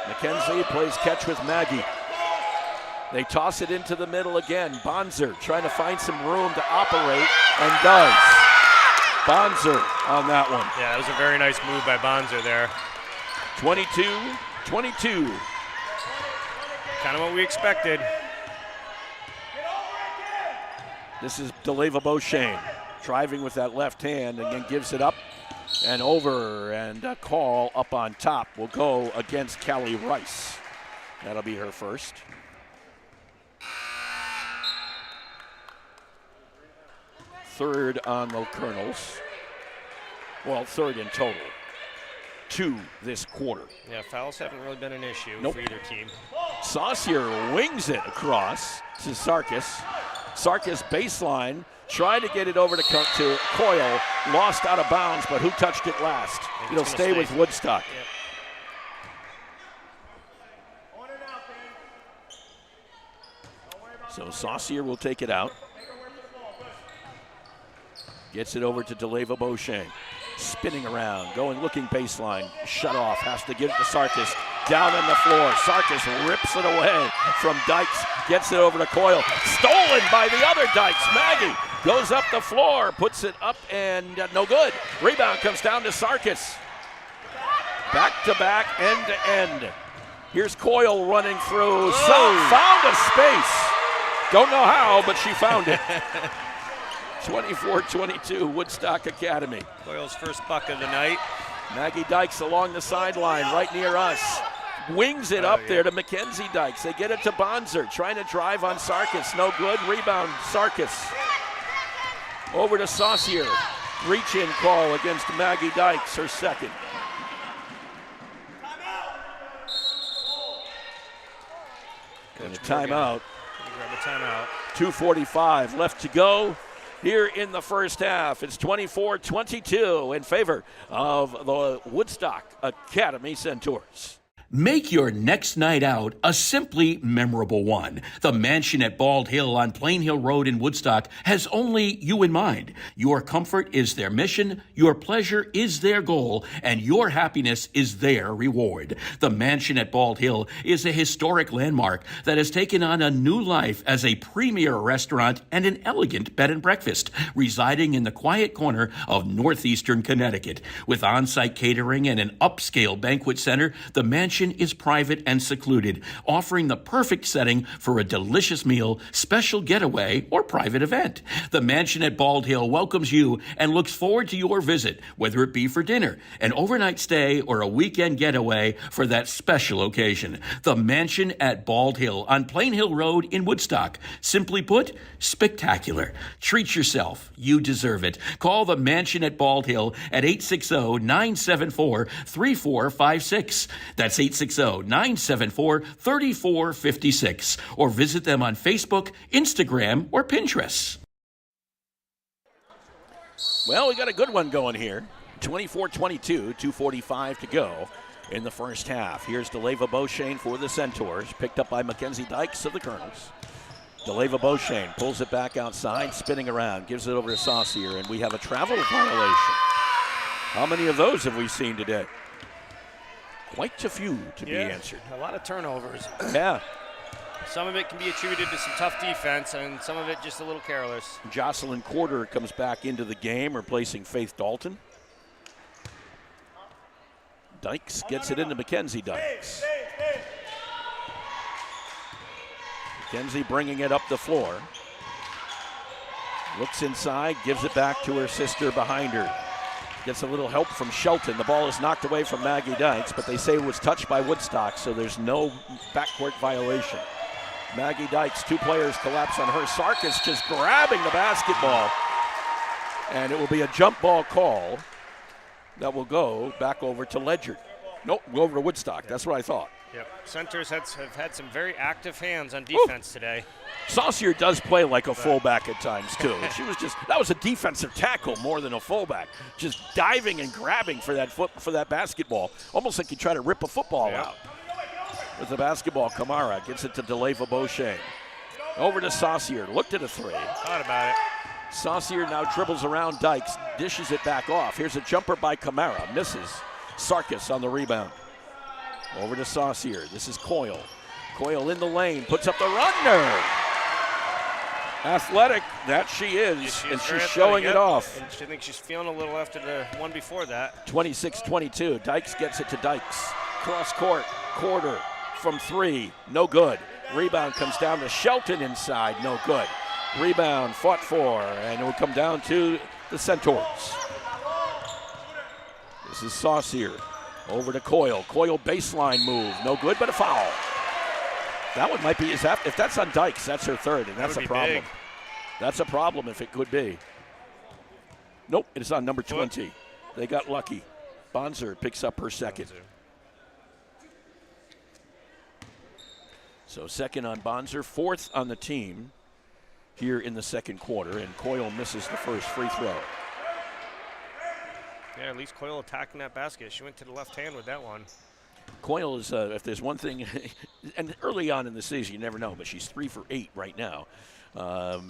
Mackenzie plays catch with Maggie. They toss it into the middle again. Bonzer trying to find some room to operate, and does. Bonzer on that one. Yeah, that was a very nice move by Bonzer there. 22-22. Kind of what we expected. This is DeLeva Beauchene driving with that left hand and then gives it up and over, and a call up on top will go against Callie Rice. That'll be her first. Third on the Colonels. Well, third in total. 2 this quarter. Yeah, fouls haven't really been an issue Nope. for either team. Saucier wings it across to Sarkis. Sarkis baseline, tried to get it over to Coyle, lost out of bounds, but who touched it last? It'll stay with Woodstock. Yep. So Saucier will take it out. Gets it over to DeLeva Beauchene. Spinning around, going, looking baseline. Shut off, has to give it to Sarkis. Down on the floor, Sarkis rips it away from Dykes. Gets it over to Coyle. Stolen by the other Dykes. Maggie goes up the floor, puts it up, and no good. Rebound comes down to Sarkis. Back to back, end to end. Here's Coyle running through. Found a space. Don't know how, but she found it. 24-22, Woodstock Academy. Coyle's first buck of the night. Maggie Dykes along the sideline, right near us. Wings it up there to Mackenzie Dykes. They get it to Bonzer, trying to drive on Sarkis. No good. Rebound, Sarkis. Over to Saucier. Reach-in call against Maggie Dykes, her second. And a timeout. Grab a timeout. 2:45 left to go here in the first half. It's 24-22 in favor of the Woodstock Academy Centaurs. Make your next night out a simply memorable one. The mansion at Bald Hill on Plain Hill Road in Woodstock has only you in mind. Your comfort is their mission, your pleasure is their goal, and your happiness is their reward. The mansion at Bald Hill is a historic landmark that has taken on a new life as a premier restaurant and an elegant bed and breakfast, residing in the quiet corner of northeastern Connecticut. With on-site catering and an upscale banquet center, the mansion is private and secluded, offering the perfect setting for a delicious meal, special getaway, or private event. The mansion at Bald Hill welcomes you and looks forward to your visit, whether it be for dinner, an overnight stay, or a weekend getaway for that special occasion. The mansion at Bald Hill on Plain Hill Road in Woodstock. Simply put, spectacular. Treat yourself. You deserve it. Call the mansion at Bald Hill at 860-974-3456. That's 860-974-3456. Or visit them on Facebook, Instagram, or Pinterest. Well, we got a good one going here. 24-22, 2:45 to go in the first half. Here's DeLeva Beauchene for the Centaurs, picked up by Mackenzie Dykes of the Colonels. DeLeva Beauchene pulls it back outside, spinning around, gives it over to Saucier, and we have a travel violation. How many of those have we seen today? Quite a few to be answered. A lot of turnovers. Yeah. Some of it can be attributed to some tough defense, and some of it just a little careless. Jocelyn Corder comes back into the game, replacing Faith Dalton. Dykes gets it into Mackenzie Dykes. Mackenzie bringing it up the floor. Looks inside, gives it back to her sister behind her. Gets a little help from Shelton. The ball is knocked away from Maggie Dykes, but they say it was touched by Woodstock, so there's no backcourt violation. Maggie Dykes, 2 players collapse on her. Sarkis just grabbing the basketball. And it will be a jump ball call that will go back over to Ledyard. Nope, go over to Woodstock. That's what I thought. Yep. Centers have had some very active hands on defense today. Saucier does play like a fullback at times, too. That was a defensive tackle more than a fullback. Just diving and grabbing for that basketball. Almost like you try to rip a football out. With the basketball, Kamara gets it to DeLeva Beauchene. Over to Saucier, looked at a 3. Thought about it. Saucier now dribbles around Dykes, dishes it back off. Here's a jumper by Kamara, misses. Sarkis on the rebound. Over to Saucier. This is Coyle. Coyle in the lane, puts up the runner. Athletic, that she is, and she's showing it off. And I think she's feeling a little after the one before that. 26-22, Dykes gets it to Dykes. Cross court, quarter from 3, no good. Rebound comes down to Shelton inside, no good. Rebound fought for, and it will come down to the Centaurs. This is Saucier. Over to Coyle. Coyle baseline move. No good, but a foul. That one might be, if that's on Dykes, that's her third, and that's a problem. Big. That's a problem if it could be. Nope, it is on number 20. They got lucky. Bonser picks up her second. So second on Bonser, fourth on the team here in the second quarter, and Coyle misses the first free throw. Yeah, at least Coyle attacking that basket. She went to the left hand with that one. Coyle is, if there's one thing, and early on in the season, you never know, but she's 3 for 8 right now. A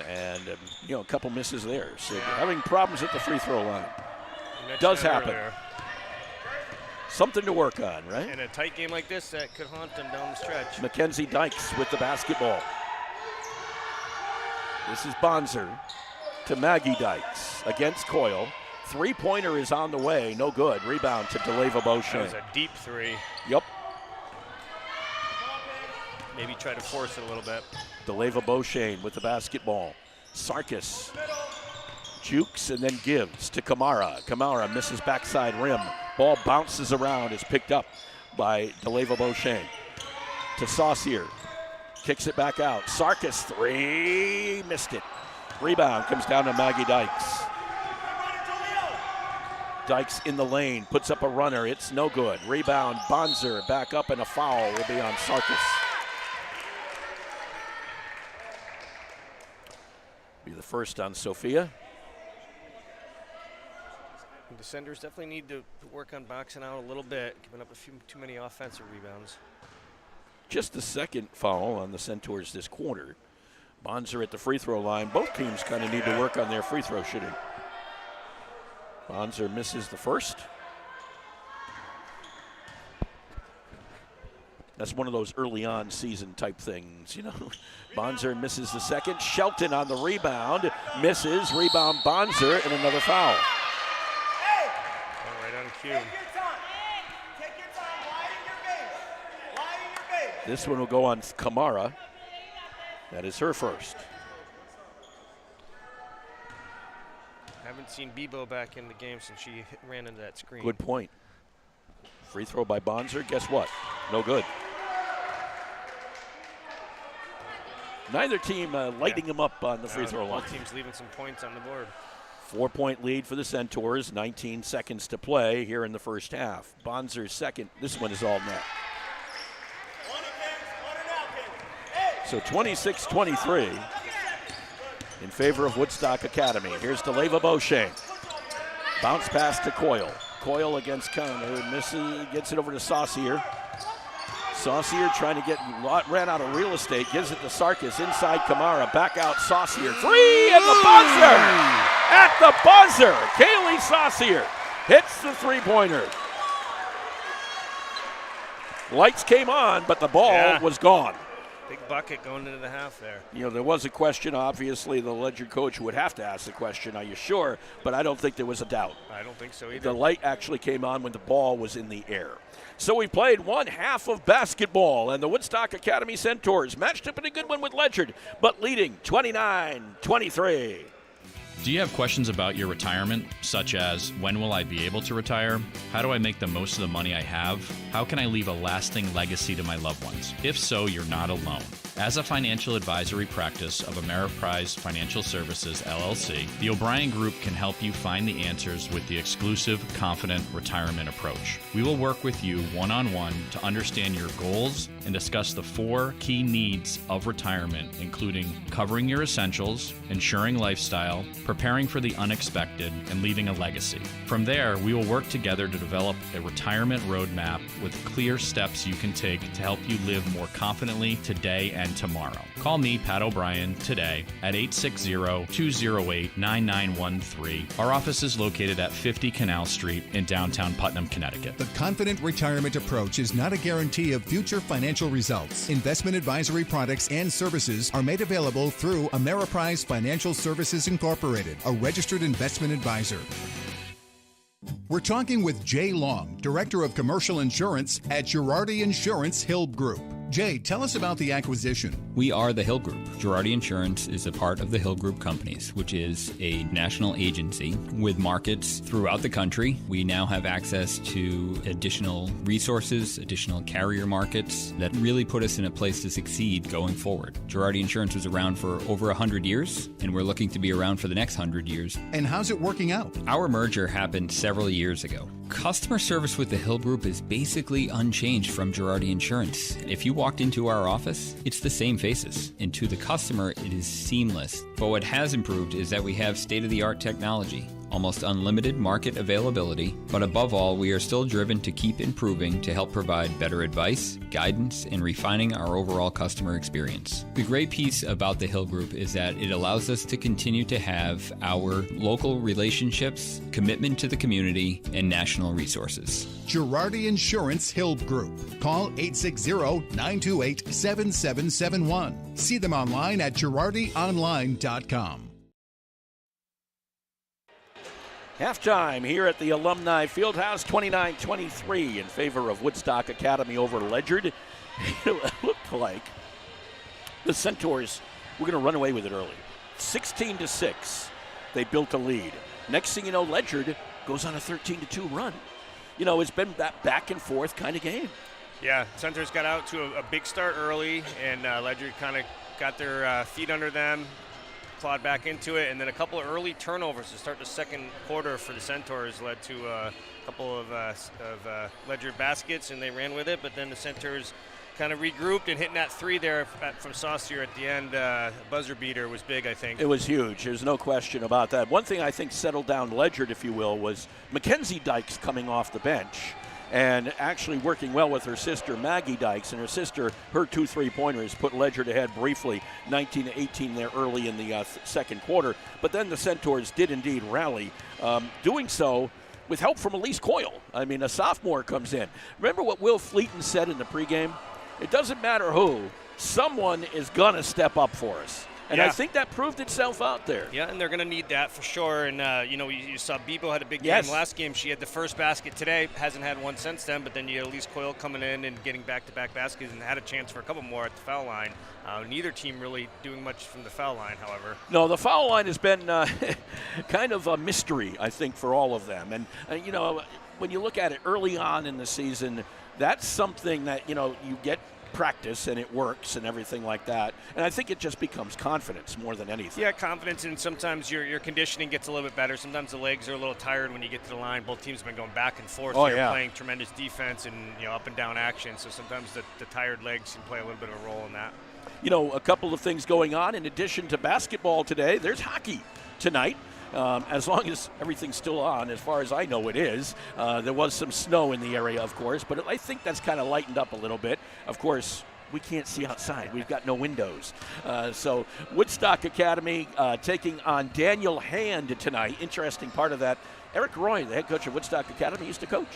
couple misses there. So having problems at the free throw line. Does happen. Earlier. Something to work on, right? In a tight game like this, that could haunt them down the stretch. Mackenzie Dykes with the basketball. This is Bonser to Maggie Dykes against Coyle. Three-pointer is on the way, no good. Rebound to DeLeva Beauchamp. That was a deep three. Yep. Maybe try to force it a little bit. DeLeva Beauchamp with the basketball. Sarkis jukes and then gives to Kamara. Kamara misses backside rim. Ball bounces around, is picked up by DeLeva Beauchamp. To Saucier. Kicks it back out. Sarkis, 3, missed it. Rebound comes down to Maggie Dykes. Dykes in the lane, puts up a runner. It's no good. Rebound, Bonser back up, and a foul will be on Sarkis. Be the first on Sophia. The Defenders definitely need to work on boxing out a little bit, giving up a few too many offensive rebounds. Just the second foul on the Centaurs this quarter. Bonser at the free throw line. Both teams kind of need to work on their free throw shooting. Bonser misses the first. That's one of those early on season type things, Bonser misses the second. Shelton on the rebound, misses. Rebound Bonser, and another foul. Right on cue. Take your time. Lie in your base. This one will go on Kamara. That is her first. Haven't seen Bebo back in the game since she ran into that screen. Good point. Free throw by Bonser. Guess what? No good. Neither team lighting him up on the free throw line. Both teams leaving some points on the board. 4-point lead for the Centaurs. 19 seconds to play here in the first half. Bonser's second. This one is all net. So 26-23 in favor of Woodstock Academy. Here's DeLeva Beauchamp. Bounce pass to Coyle. Coyle against Connor. Misses, gets it over to Saucier. Saucier trying to ran out of real estate. Gives it to Sarkis. Inside Kamara. Back out Saucier. 3 at the buzzer! At the buzzer! Kaylee Saucier hits the three-pointer. Lights came on, but the ball was gone. Big bucket going into the half there. There was a question. Obviously, the Ledyard coach would have to ask the question, are you sure? But I don't think there was a doubt. I don't think so either. The light actually came on when the ball was in the air. So we played one half of basketball, and the Woodstock Academy Centaurs matched up in a good one with Ledyard, but leading 29-23. Do you have questions about your retirement, such as when will I be able to retire? How do I make the most of the money I have? How can I leave a lasting legacy to my loved ones? If so, you're not alone. As a financial advisory practice of Ameriprise Financial Services, LLC, the O'Brien Group can help you find the answers with the exclusive, confident retirement approach. We will work with you one-on-one to understand your goals and discuss the 4 key needs of retirement, including covering your essentials, ensuring lifestyle, preparing for the unexpected, and leaving a legacy. From there, we will work together to develop a retirement roadmap with clear steps you can take to help you live more confidently today and tomorrow. Call me, Pat O'Brien, today at 860-208-9913. Our office is located at 50 Canal Street in downtown Putnam, Connecticut. The confident retirement approach is not a guarantee of future financial results. Investment advisory products and services are made available through Ameriprise Financial Services Incorporated, a registered investment advisor. We're talking with Jay Long, Director of Commercial Insurance at Girardi Insurance Hill Group. Jay, tell us about the acquisition. We are the Hill Group. Girardi Insurance is a part of the Hill Group Companies, which is a national agency with markets throughout the country. We now have access to additional resources, additional carrier markets that really put us in a place to succeed going forward. Girardi Insurance was around for over 100 years, and we're looking to be around for the next 100 years. And how's it working out? Our merger happened several years ago. Customer service with the Hill Group is basically unchanged from Girardi Insurance. If you walked into our office, it's the same faces. And to the customer, it is seamless. But what has improved is that we have state-of-the-art technology, almost unlimited market availability, but above all, we are still driven to keep improving to help provide better advice, guidance, and refining our overall customer experience. The great piece about the Hill Group is that it allows us to continue to have our local relationships, commitment to the community, and national resources. Girardi Insurance Hill Group. Call 860-928-7771. See them online at girardionline.com. Halftime here at the Alumni Fieldhouse, 29-23 in favor of Woodstock Academy over Ledyard. It looked like the Centaurs were going to run away with it early. 16-6, they built a lead. Next thing you know, Ledyard goes on a 13-2 run. You know, it's been that back and forth kind of game. Yeah, Centaurs got out to a big start early, and Ledyard kind of got their feet under them, clawed back into it, and then a couple of early turnovers to start the second quarter for the Centaurs led to a couple of Ledyard baskets, and they ran with it, but then the Centaurs kind of regrouped and hitting that three there from Saucier at the end. Buzzer beater was big, I think. It was huge. There's no question about that. One thing I think settled down Ledyard, if you will, was Mackenzie Dykes coming off the bench and actually working well with her sister, Maggie Dykes. And her sister, her 2 3-pointers put Ledyard ahead briefly, 19-18 there early in the second quarter. But then the Centaurs did indeed rally, doing so with help from Elise Coyle. I mean, a sophomore comes in. Remember what Will Fleeton said in the pregame? It doesn't matter who, someone is going to step up for us. And I think that proved itself out there. Yeah, and they're going to need that for sure. And, you saw Bebo had a big game last game. She had the first basket today. Hasn't had one since then. But then you had Elise Coyle coming in and getting back-to-back baskets and had a chance for a couple more at the foul line. Neither team really doing much from the foul line, however. No, the foul line has been kind of a mystery, I think, for all of them. And when you look at it early on in the season, that's something that, you get practice and it works and everything like that. And I think it just becomes confidence more than anything. Yeah, confidence, and sometimes your conditioning gets a little bit better. Sometimes the legs are a little tired when you get to the line. Both teams have been going back and forth. They're playing tremendous defense and up and down action. So sometimes the tired legs can play a little bit of a role in that. A couple of things going on in addition to basketball today. There's hockey tonight. As long as everything's still on, as far as I know it is. There was some snow in the area, of course, but I think that's kind of lightened up a little bit. Of course, we can't see outside. We've got no windows. So Woodstock Academy taking on Daniel Hand tonight. Interesting part of that, Eric Roy, the head coach of Woodstock Academy, used to coach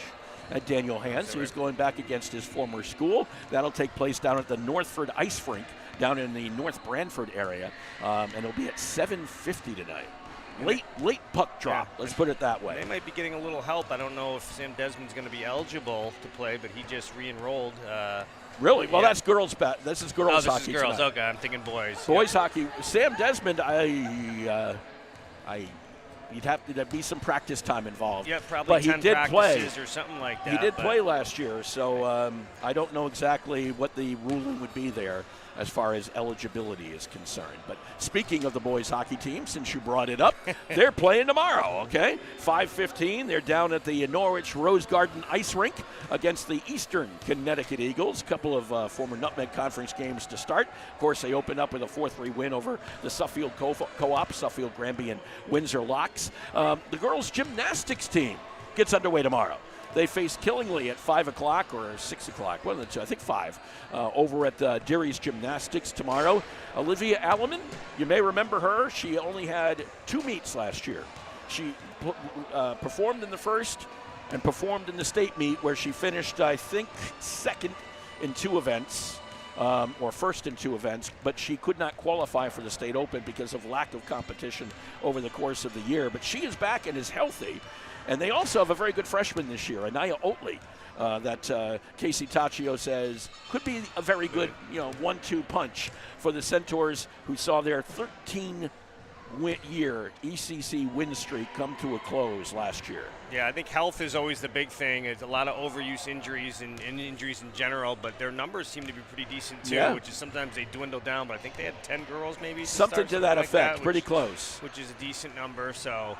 at Daniel Hand, so he's going back against his former school. That'll take place down at the Northford Ice Rink down in the North Branford area, and it'll be at 7:50 tonight. Late puck drop, let's put it that way. They might be getting a little help. I don't know if Sam Desmond's going to be eligible to play, but he just re-enrolled. Really? Well, that's girls. This is girls hockey. This is girls. Tonight. Okay, I'm thinking boys. Boys hockey. Sam Desmond, you'd have to be some practice time involved. Yeah, probably. But 10 he did play or something like that. He did play last year, so I don't know exactly what the ruling would be there as far as eligibility is concerned. But speaking of the boys hockey team, since you brought it up, they're playing tomorrow, okay? 5:15, they're down at the Norwich Rose Garden Ice Rink against the Eastern Connecticut Eagles. A couple of former Nutmeg Conference games to start. Of course, they open up with a 4-3 win over the Suffield Co-op, Suffield Granby and Windsor Locks. The girls gymnastics team gets underway tomorrow. They face Killingly at 5 o'clock or 6 o'clock, one of the two, I think 5, over at Derry's Gymnastics tomorrow. Olivia Alleman, you may remember her. She only had 2 meets last year. She performed in the first and performed in the state meet where she finished, I think, second in 2 events. Or first in 2 events, but she could not qualify for the state open because of lack of competition over the course of the year. But she is back and is healthy. And they also have a very good freshman this year, Anaya Oatley, that Casey Taccio says could be a very good 1-2 punch for the Centaurs, who saw their 13-year ECC win streak come to a close last year. Yeah, I think health is always the big thing. It's a lot of overuse injuries and injuries in general, but their numbers seem to be pretty decent too, which is sometimes they dwindle down, but I think they had 10 girls maybe. Something to that effect, pretty close. Which is a decent number, so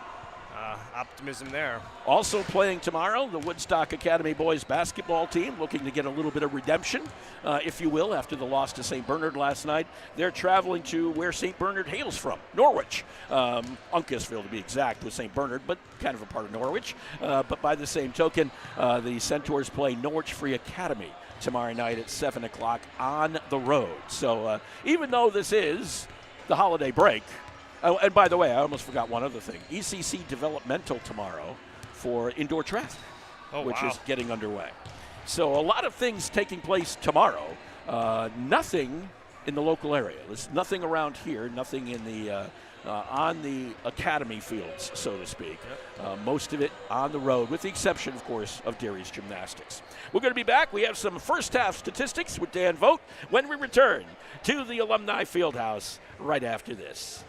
optimism there. Also playing tomorrow, the Woodstock Academy boys basketball team looking to get a little bit of redemption, if you will, after the loss to St. Bernard last night. They're traveling to where St. Bernard hails from, Norwich. Uncasville to be exact with St. Bernard, but kind of a part of Norwich. But by the same token, the Centaurs play Norwich Free Academy tomorrow night at 7 o'clock on the road. So even though this is the holiday break, and by the way, I almost forgot one other thing. ECC developmental tomorrow for indoor track, which is getting underway. So a lot of things taking place tomorrow. Nothing in the local area. There's nothing around here, nothing in the on the academy fields, so to speak. Most of it on the road, with the exception, of course, of Derry's Gymnastics. We're going to be back. We have some first-half statistics with Dan Vogt when we return to the Alumni Fieldhouse right after this.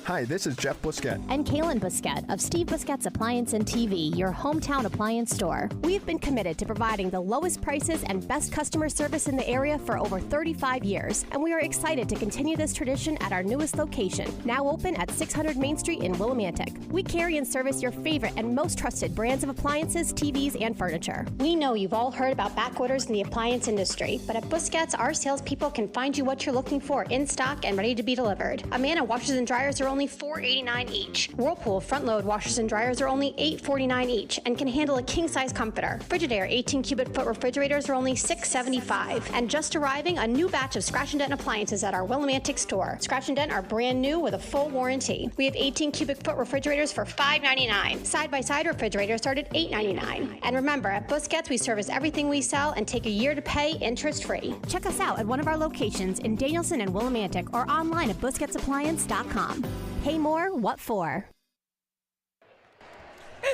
Hi, this is Jeff Busquet. And Kaylin Busquet of Steve Busquet's Appliance and TV, your hometown appliance store. We've been committed to providing the lowest prices and best customer service in the area for over 35 years, and we are excited to continue this tradition at our newest location, now open at 600 Main Street in Willimantic. We carry and service your favorite and most trusted brands of appliances, TVs, and furniture. We know you've all heard about back orders in the appliance industry, but at Busquets, our salespeople can find you what you're looking for in stock and ready to be delivered. Amana washers and dryers are only $4.89 each. Whirlpool front-load washers and dryers are only $8.49 each and can handle a king-size comforter. Frigidaire 18-cubic-foot refrigerators are only $6.75. And just arriving, a new batch of Scratch and Dent appliances at our Willimantic store. Scratch and Dent are brand new with a full warranty. We have 18-cubic-foot refrigerators for $5.99. Side-by-side refrigerators start at $8.99. And remember, at Busquets, we service everything we sell and take a year to pay interest-free. Check us out at one of our locations in Danielson and Willimantic or online at busquetsappliance.com. Pay more, what for?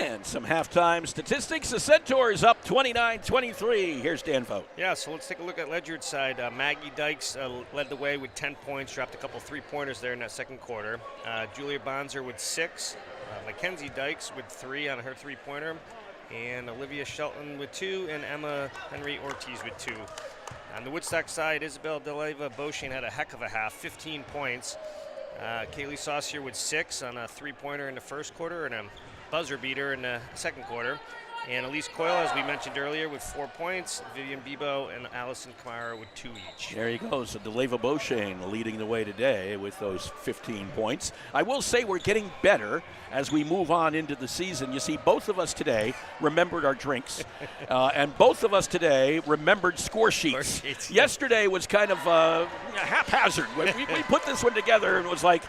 And some halftime statistics. The Centaurs up 29-23. Here's Dan Vogt. Yeah, so let's take a look at Ledyard's side. Maggie Dykes led the way with 10 points, dropped a couple three-pointers there in that second quarter. Julia Bonzer with 6. Mackenzie Dykes with 3 on her three-pointer. And Olivia Shelton with 2. And Emma Henry Ortiz with 2. On the Woodstock side, Isabel Deleva Beauchesne had a heck of a half, 15 points. Kaylee Saucier with 6 on a three-pointer in the first quarter and a buzzer beater in the second quarter. And Elise Coyle, as we mentioned earlier, with 4 points. Vivian Bebo and Allison Kamara with 2 each. There you go. So Deleva Beauchesne leading the way today with those 15 points. I will say we're getting better as we move on into the season. You see, both of us today remembered our drinks, and both of us today remembered score sheets. Yesterday was kind of haphazard. We put this one together and it was like,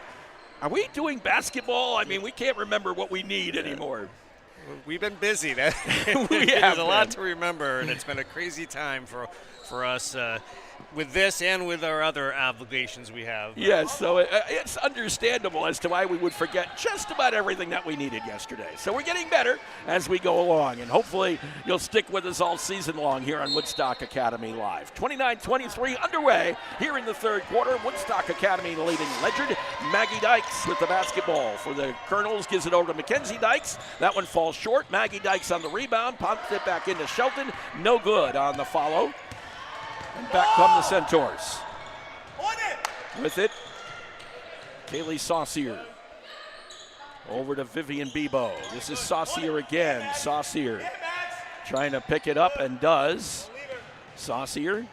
are we doing basketball? I mean, we can't remember what we need anymore. We've been busy. There's a lot to remember, and it's been a crazy time for us with this and with our other obligations we have. Yes, so it's understandable as to why we would forget just about everything that we needed yesterday. So we're getting better as we go along, and hopefully you'll stick with us all season long here on Woodstock Academy Live. 29-23 underway here in the third quarter. Woodstock Academy leading Ledyard. Maggie Dykes with the basketball for the Colonels. Gives it over to Mackenzie Dykes. That one falls short. Maggie Dykes on the rebound. Pumps it back into Shelton. No good on the follow. And back come the Centaurs. With it, Kaylee Saucier. Over to Vivian Bebo. This is Saucier again. Saucier trying to pick it up and does. Saucier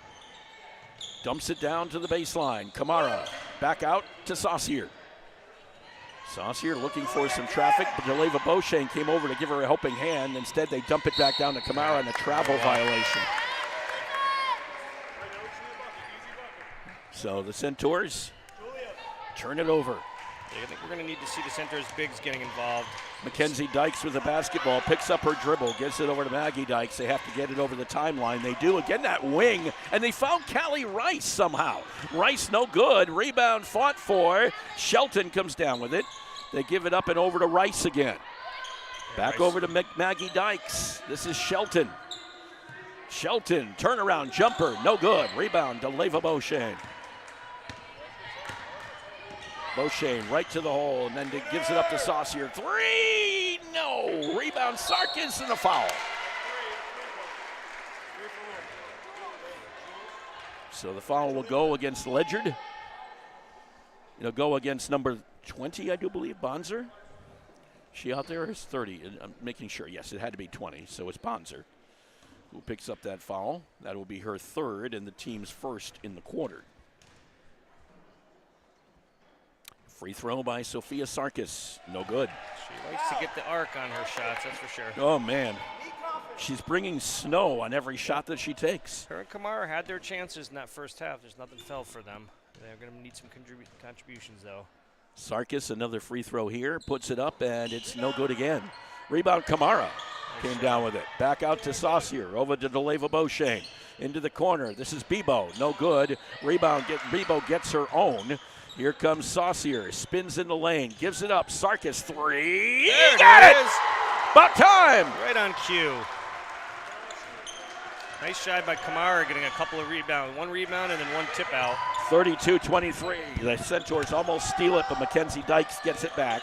dumps it down to the baseline. Kamara back out to Saucier. Saucier looking for some traffic, but Deleva Beauchesne came over to give her a helping hand. Instead, they dump it back down to Kamara on a travel violation. So the Centaurs turn it over. I think we're going to need to see the Centaurs bigs getting involved. Mackenzie Dykes with the basketball, picks up her dribble, gets it over to Maggie Dykes. They have to get it over the timeline. They do. Again, that wing, and they found Callie Rice somehow. Rice no good. Rebound fought for. Shelton comes down with it. They give it up and over to Rice again. Back over to Maggie Dykes. This is Shelton. Shelton, turnaround jumper, no good. Rebound to Leva Beauchesne. Beauchesne right to the hole, and then gives it up to Saucier. Three, no. Rebound Sarkis and a foul. So the foul will go against Ledyard. It'll go against number 20, I do believe, Bonzer. She out there is 30. I'm making sure. Yes, it had to be 20, so it's Bonzer who picks up that foul. That will be her third and the team's first in the quarter. Free throw by Sophia Sarkis. No good. She likes to get the arc on her shots, that's for sure. Oh, man. She's bringing snow on every shot that she takes. Her and Kamara had their chances in that first half. There's nothing fell for them. They're going to need some contributions, though. Sarkis, another free throw here. Puts it up, and it's no good again. Rebound, Kamara came down with it. Back out to Saucier. Over to Deleva Beauchesne. Into the corner. This is Bebo. No good. Rebound. Bebo gets her own. Here comes Saucier, spins in the lane, gives it up. Sarkis, three. There Got it it! is. About time. Right on cue. Nice shot by Kamara, getting a couple of rebounds. One rebound and then one tip out. 32-23. The Centaurs almost steal it, but Mackenzie Dykes gets it back.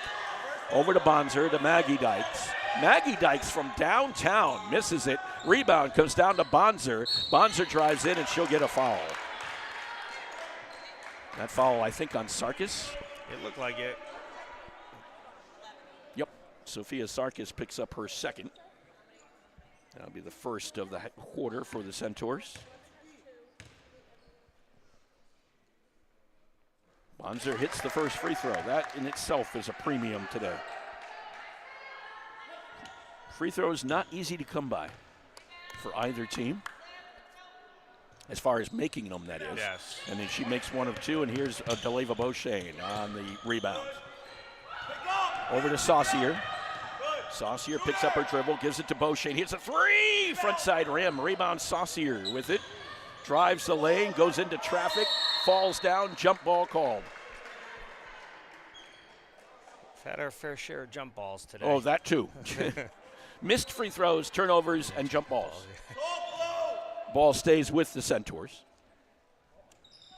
Over to Bonzer, to Maggie Dykes. Maggie Dykes from downtown misses it. Rebound comes down to Bonzer. Bonzer drives in, and she'll get a foul. That foul, I think, on Sarkis. It looked like it. Yep. Sophia Sarkis picks up her second. That'll be the first of the quarter for the Centaurs. Bonzer hits the first free throw. That in itself is a premium today. Free throws not easy to come by for either team. As far as making them, that is. Yes. And then she makes one of two, and here's a Deleva Beauchesne on the rebound. Over to Saucier. Saucier picks up her dribble, gives it to Beauchesne. Hits a three! Front side rim. Rebound Saucier with it. Drives the lane, goes into traffic, falls down, jump ball called. We've had our fair share of jump balls today. Oh, that too. Missed free throws, turnovers, and jump balls. Ball stays with the Centaurs.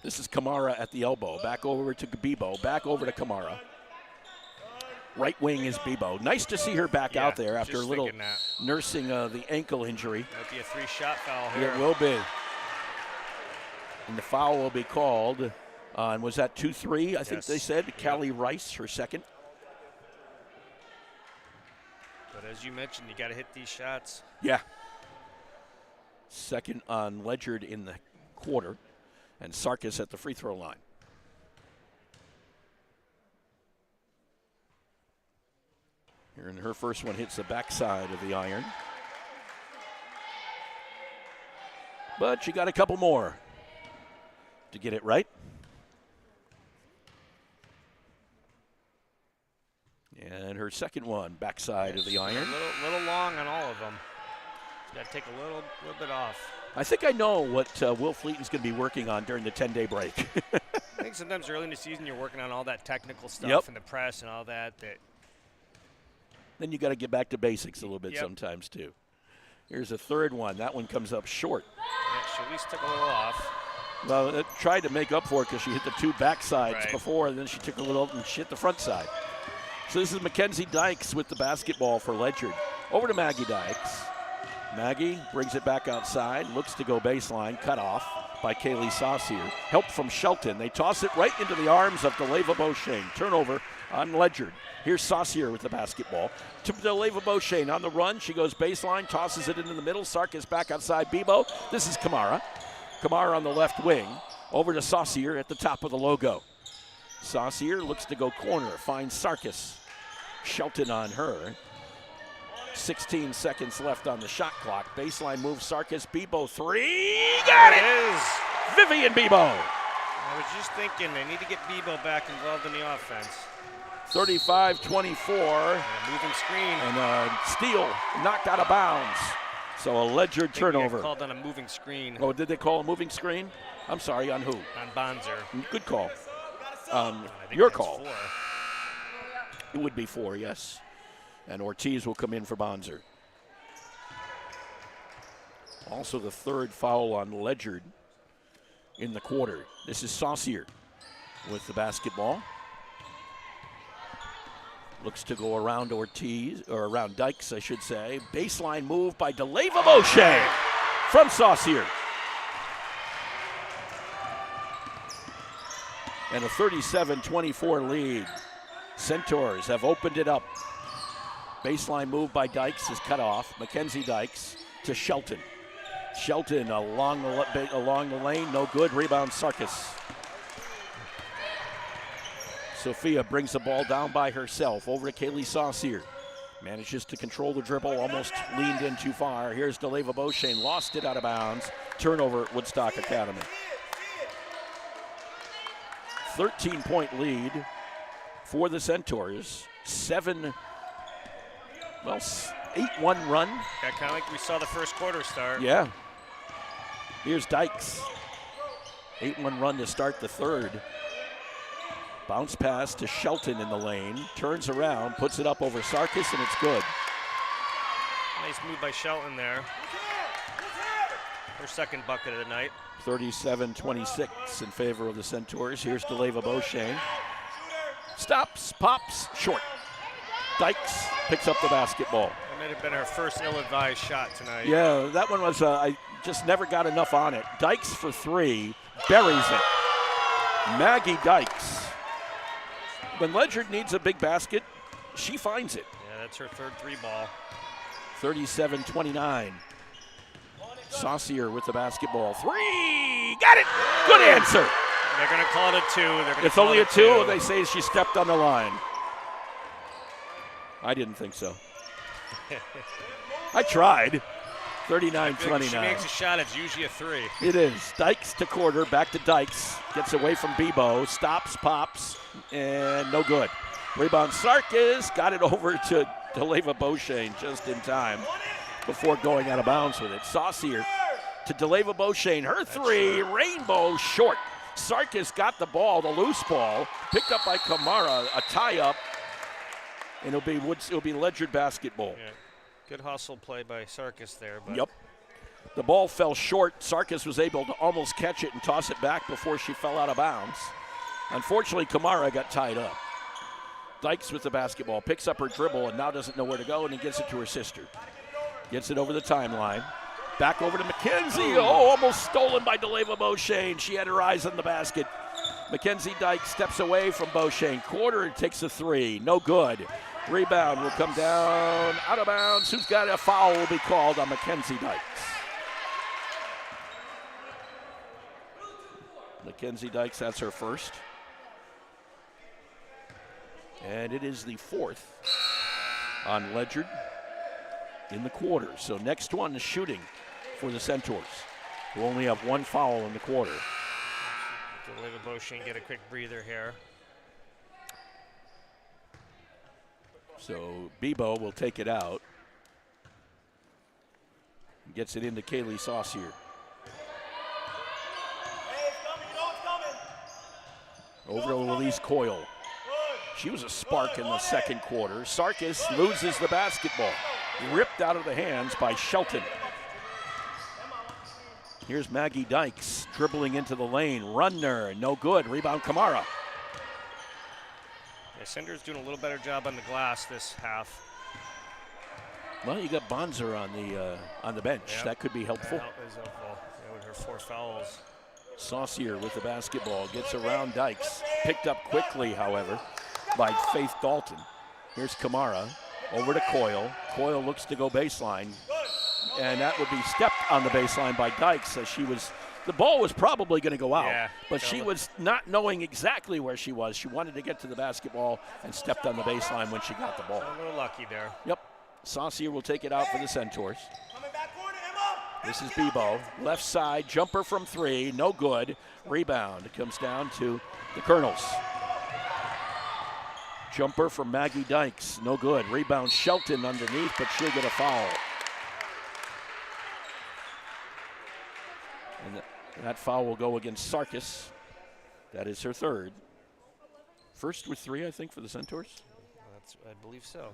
This is Kamara at the elbow. Back over to Bebo. Back over to Kamara. Right wing is Bebo. Nice to see her back out there after a little nursing the ankle injury. That'd be a three-shot foul here. It will be. And the foul will be called on, was that 2-3, I think they said? Callie Rice, her second. But as you mentioned, you got to hit these shots. Yeah. Second on Ledyard in the quarter, and Sarkis at the free throw line. Here in her first one hits the backside of the iron. But she got a couple more to get it right. And her second one, backside of the iron. A little long on all of them. Got to take a little bit off. I think I know what Will Fleeton's going to be working on during the 10-day break. I think sometimes early in the season you're working on all that technical stuff and the press and all that. Then you got to get back to basics a little bit sometimes too. Here's a third one. That one comes up short. Yeah, she at least took a little off. Well, it tried to make up for it because she hit the two backsides before, and then she took a little and she hit the front side. So this is Mackenzie Dykes with the basketball for Ledyard. Over to Maggie Dykes. Maggie brings it back outside, looks to go baseline, cut off by Kaylee Saucier. Help from Shelton. They toss it right into the arms of Deleva Beauchesne. Turnover on Ledyard. Here's Saucier with the basketball. To Deleva Beauchesne on the run. She goes baseline, tosses it into the middle. Sarkis back outside Bebo. This is Kamara. Kamara on the left wing. Over to Saucier at the top of the logo. Saucier looks to go corner, finds Sarkis. Shelton on her. 16 seconds left on the shot clock. Baseline move, Sarkis, Bebo, 3. Got it! Vivian Bebo. I was just thinking they need to get Bebo back involved in the offense. 35-24. Moving screen. And a steal knocked out of bounds. So a Ledyard turnover. Called on a moving screen. Oh, did they call a moving screen? I'm sorry, on who? On Bonzer. Good call. Your call. 4. It would be 4, yes. And Ortiz will come in for Bonzer. Also the third foul on Ledyard in the quarter. This is Saucier with the basketball. Looks to go around Ortiz, or around Dykes, I should say. Baseline move by DeLeva Moshe from Saucier. And a 37-24 lead. Centaurs have opened it up. Baseline move by Dykes is cut off. Mackenzie Dykes to Shelton. Shelton along the lane, no good. Rebound Sarkis. Sophia brings the ball down by herself over to Kaylee Saucier. Manages to control the dribble, almost leaned in too far. Here's DeLeva Beauchene, lost it out of bounds. Turnover at Woodstock Academy. 13-point lead for the Centaurs. 8-1 run. Yeah, kind of like we saw the first quarter start. Yeah. Here's Dykes. 8-1 run to start the third. Bounce pass to Shelton in the lane. Turns around, puts it up over Sarkis, and it's good. Nice move by Shelton there. Her second bucket of the night. 37-26 in favor of the Centaurs. Here's DeLeva Beauchene. Stops, pops, short. Dykes picks up the basketball. That might have been her first ill-advised shot tonight. Yeah, that one was, I just never got enough on it. Dykes for 3, buries it. Maggie Dykes. When Ledyard needs a big basket, she finds it. Yeah, that's her third 3 ball. 37-29. Saucier with the basketball. 3! Got it! Good answer! They're going to call it a 2. It's only a 2. They say she stepped on the line. I didn't think so. I tried. 39-29. She makes a shot, it's usually a 3. It is. Dykes to quarter, back to Dykes. Gets away from Bebo, stops, pops, and no good. Rebound Sarkis, got it over to DeLeva Beauchene just in time before going out of bounds with it. Saucier to DeLeva Beauchene, her 3, rainbow short. Sarkis got the ball, the loose ball, picked up by Kamara, a tie-up, and it'll be Ledyard basketball. Yeah. Good hustle play by Sarkis there. But Yep. The ball fell short. Sarkis was able to almost catch it and toss it back before she fell out of bounds. Unfortunately, Kamara got tied up. Dykes with the basketball, picks up her dribble and now doesn't know where to go, and he gets it to her sister. Gets it over the timeline. Back over to Mackenzie. Oh, almost stolen by DeLeva Beauchene. She had her eyes on the basket. Mackenzie Dykes steps away from Beauchene. Quarter, takes a 3. No good. Rebound will come down, out of bounds. Who's got a foul will be called on Mackenzie Dykes. Mackenzie Dykes, that's her first. And it is the 4th on Ledyard in the quarter. So next one is shooting for the Centaurs, who only have 1 foul in the quarter. DeLeva Beauchene get a quick breather here. So Bebo will take it out. Gets it into Kaylee Saucier. Over to Elise Coyle. She was a spark in the second quarter. Sarkis loses the basketball. Ripped out of the hands by Shelton. Here's Maggie Dykes dribbling into the lane. Runner, no good. Rebound Kamara. Yeah, Cinder's doing a little better job on the glass this half. Well, you got Bonzer on the bench. Yep. That could be helpful. That is helpful. Yeah, with her 4 fouls. Saucier with the basketball, gets around Dykes. Picked up quickly, however, by Faith Dalton. Here's Kamara, over to Coyle. Coyle looks to go baseline, and that would be stepped on the baseline by Dykes as she was The ball was probably going to go out, Yeah, but she was not knowing exactly where she was. She wanted to get to the basketball and stepped on the baseline when she got the ball. A little lucky there. Yep. Saucier will take it out for the Centaurs. This is Bebo. Left side, jumper from 3, no good. Rebound. It comes down to the Colonels. Jumper from Maggie Dykes, no good. Rebound Shelton underneath, but she'll get a foul. And that foul will go against Sarkis. That is her third. First with 3, I think, for the Centaurs. I believe so.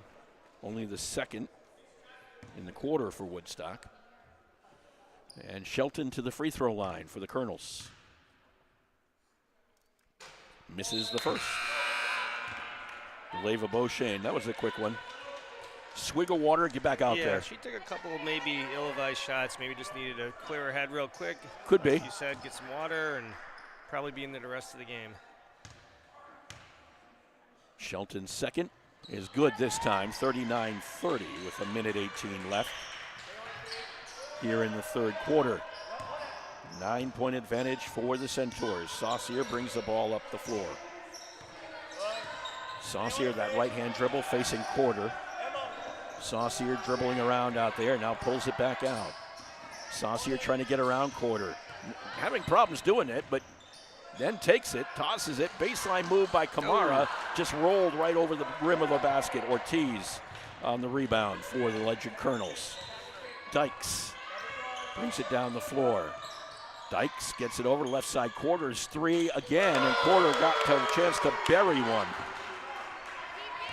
Only the second in the quarter for Woodstock. And Shelton to the free throw line for the Colonels. Misses the first. Leva Beauchesne, that was a quick one. Swig of water, get back out there. Yeah, she took a couple maybe ill-advised shots, maybe just needed to clear her head real quick. Could be. Like you said, get some water and probably be in there the rest of the game. Shelton's second is good this time, 39-30 with 1:18 left here in the third quarter. 9-point advantage for the Centaurs. Saucier brings the ball up the floor. Saucier, that right-hand dribble facing Quarter. Saucier dribbling around out there, now pulls it back out. Saucier trying to get around Quarter. Having problems doing it, but then takes it, tosses it. Baseline move by Kamara, just rolled right over the rim of the basket. Ortiz on the rebound for the Ledyard Colonels. Dykes brings it down the floor. Dykes gets it over left side. Quarter's 3 again, and Quarter got a chance to bury one.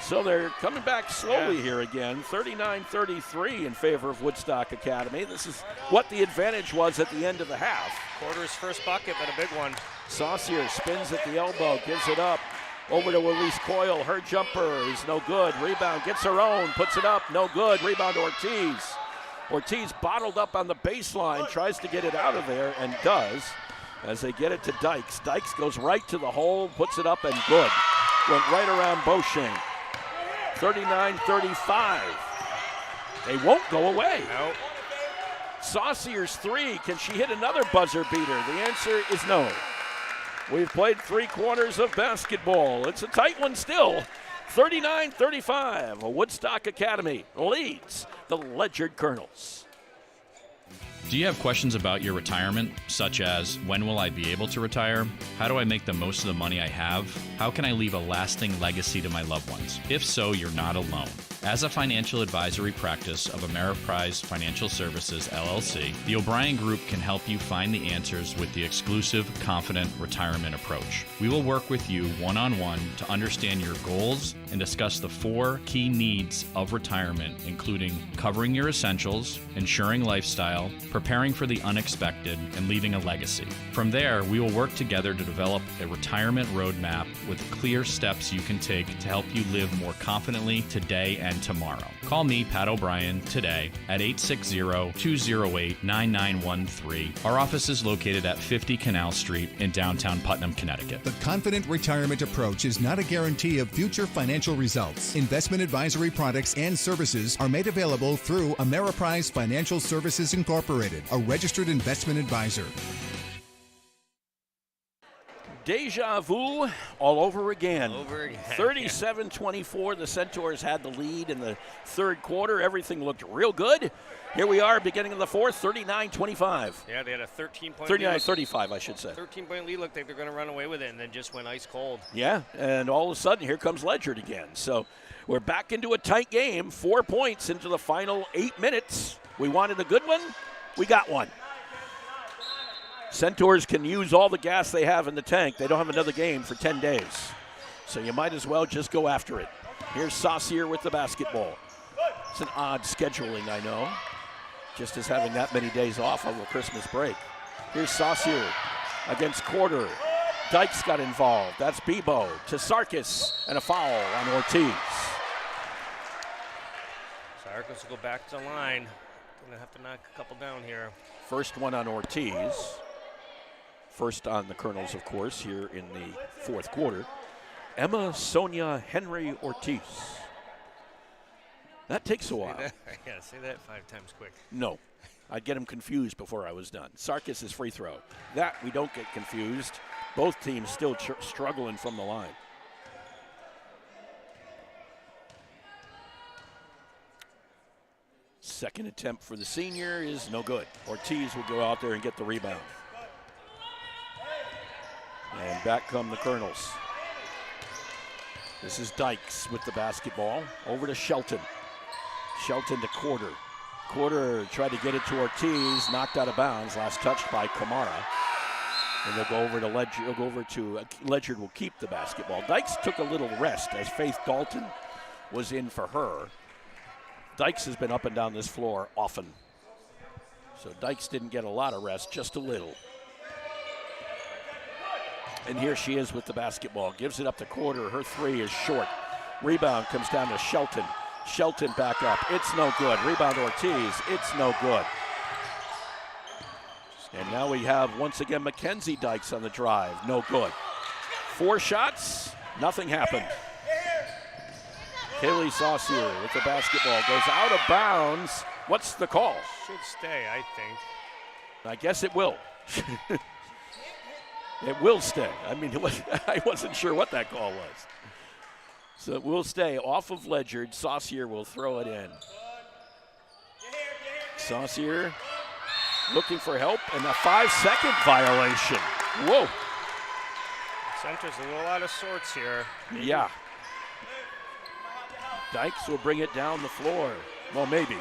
So they're coming back slowly here again. 39-33 in favor of Woodstock Academy. This is what the advantage was at the end of the half. Quarter's first bucket, but a big one. Saucier spins at the elbow, gives it up. Over to Elise Coyle. Her jumper is no good. Rebound, gets her own, puts it up, no good. Rebound to Ortiz. Ortiz bottled up on the baseline, tries to get it out of there, and does as they get it to Dykes. Dykes goes right to the hole, puts it up, and good. Went right around Beauchesne. 39-35. They won't go away. Nope. Saucier's 3. Can she hit another buzzer beater? The answer is no. We've played 3 quarters of basketball. It's a tight one still. 39-35. Woodstock Academy leads the Ledyard Colonels. Do you have questions about your retirement, such as when will I be able to retire? How do I make the most of the money I have? How can I leave a lasting legacy to my loved ones? If so, you're not alone. As a financial advisory practice of Ameriprise Financial Services, LLC, the O'Brien Group can help you find the answers with the exclusive, confident retirement approach. We will work with you one-on-one to understand your goals and discuss the 4 key needs of retirement, including covering your essentials, ensuring lifestyle, preparing for the unexpected, and leaving a legacy. From there, we will work together to develop a retirement roadmap with clear steps you can take to help you live more confidently today and tomorrow. Call me, Pat O'Brien, today at 860-208-9913. Our office is located at 50 Canal Street in downtown Putnam, Connecticut. The confident retirement approach is not a guarantee of future financial results. Investment advisory products and services are made available through Ameriprise Financial Services Incorporated, a registered investment advisor. Deja vu all over again. 37-24, the Centaurs had the lead in the third quarter. Everything looked real good. Here we are, beginning of the fourth, 39-25. Yeah, they had a 13-point 39-35, I should say. 13-point lead, looked like they're going to run away with it, and then just went ice cold. Yeah, and all of a sudden, here comes Ledyard again. So we're back into a tight game, 4 points into the final 8 minutes. We wanted a good one. We got one. Centaurs can use all the gas they have in the tank. They don't have another game for 10 days. So you might as well just go after it. Here's Saucier with the basketball. It's an odd scheduling, I know, just as having that many days off over Christmas break. Here's Saucier against Quarter. Dykes got involved. That's Bebo to Sarkis, and a foul on Ortiz. Sarkis will go back to the line. Going to have to knock a couple down here. First one on Ortiz. First on the Colonels, of course, here in the fourth quarter. Emma Sonia Henry Ortiz. That takes a while. Yeah, say that 5 times quick. No. I'd get them confused before I was done. Sarkis' free throw. That we don't get confused. Both teams still struggling from the line. Second attempt for the senior is no good. Ortiz will go out there and get the rebound. And back come the Colonels. This is Dykes with the basketball. Over to Shelton. Shelton to Quarter. Quarter tried to get it to Ortiz, knocked out of bounds. Last touched by Kamara. And they'll go over to Ledyard. Ledyard will keep the basketball. Dykes took a little rest as Faith Dalton was in for her. Dykes has been up and down this floor often. So Dykes didn't get a lot of rest, just a little. And here she is with the basketball. Gives it up to Quarter. Her three is short. Rebound comes down to Shelton. Shelton back up. It's no good. Rebound Ortiz. It's no good. And now we have, once again, Mackenzie Dykes on the drive. No good. 4 shots. Nothing happened. Kaylee Saucier with the basketball. Goes out of bounds. What's the call? Should stay, I think. I guess it will. It will stay. I mean, I wasn't sure what that call was. So it will stay off of Ledyard. Saucier will throw it in. Saucier looking for help, and a 5-second violation. Whoa. Center's a little out of sorts here. Yeah. Dykes will bring it down the floor. Well, maybe.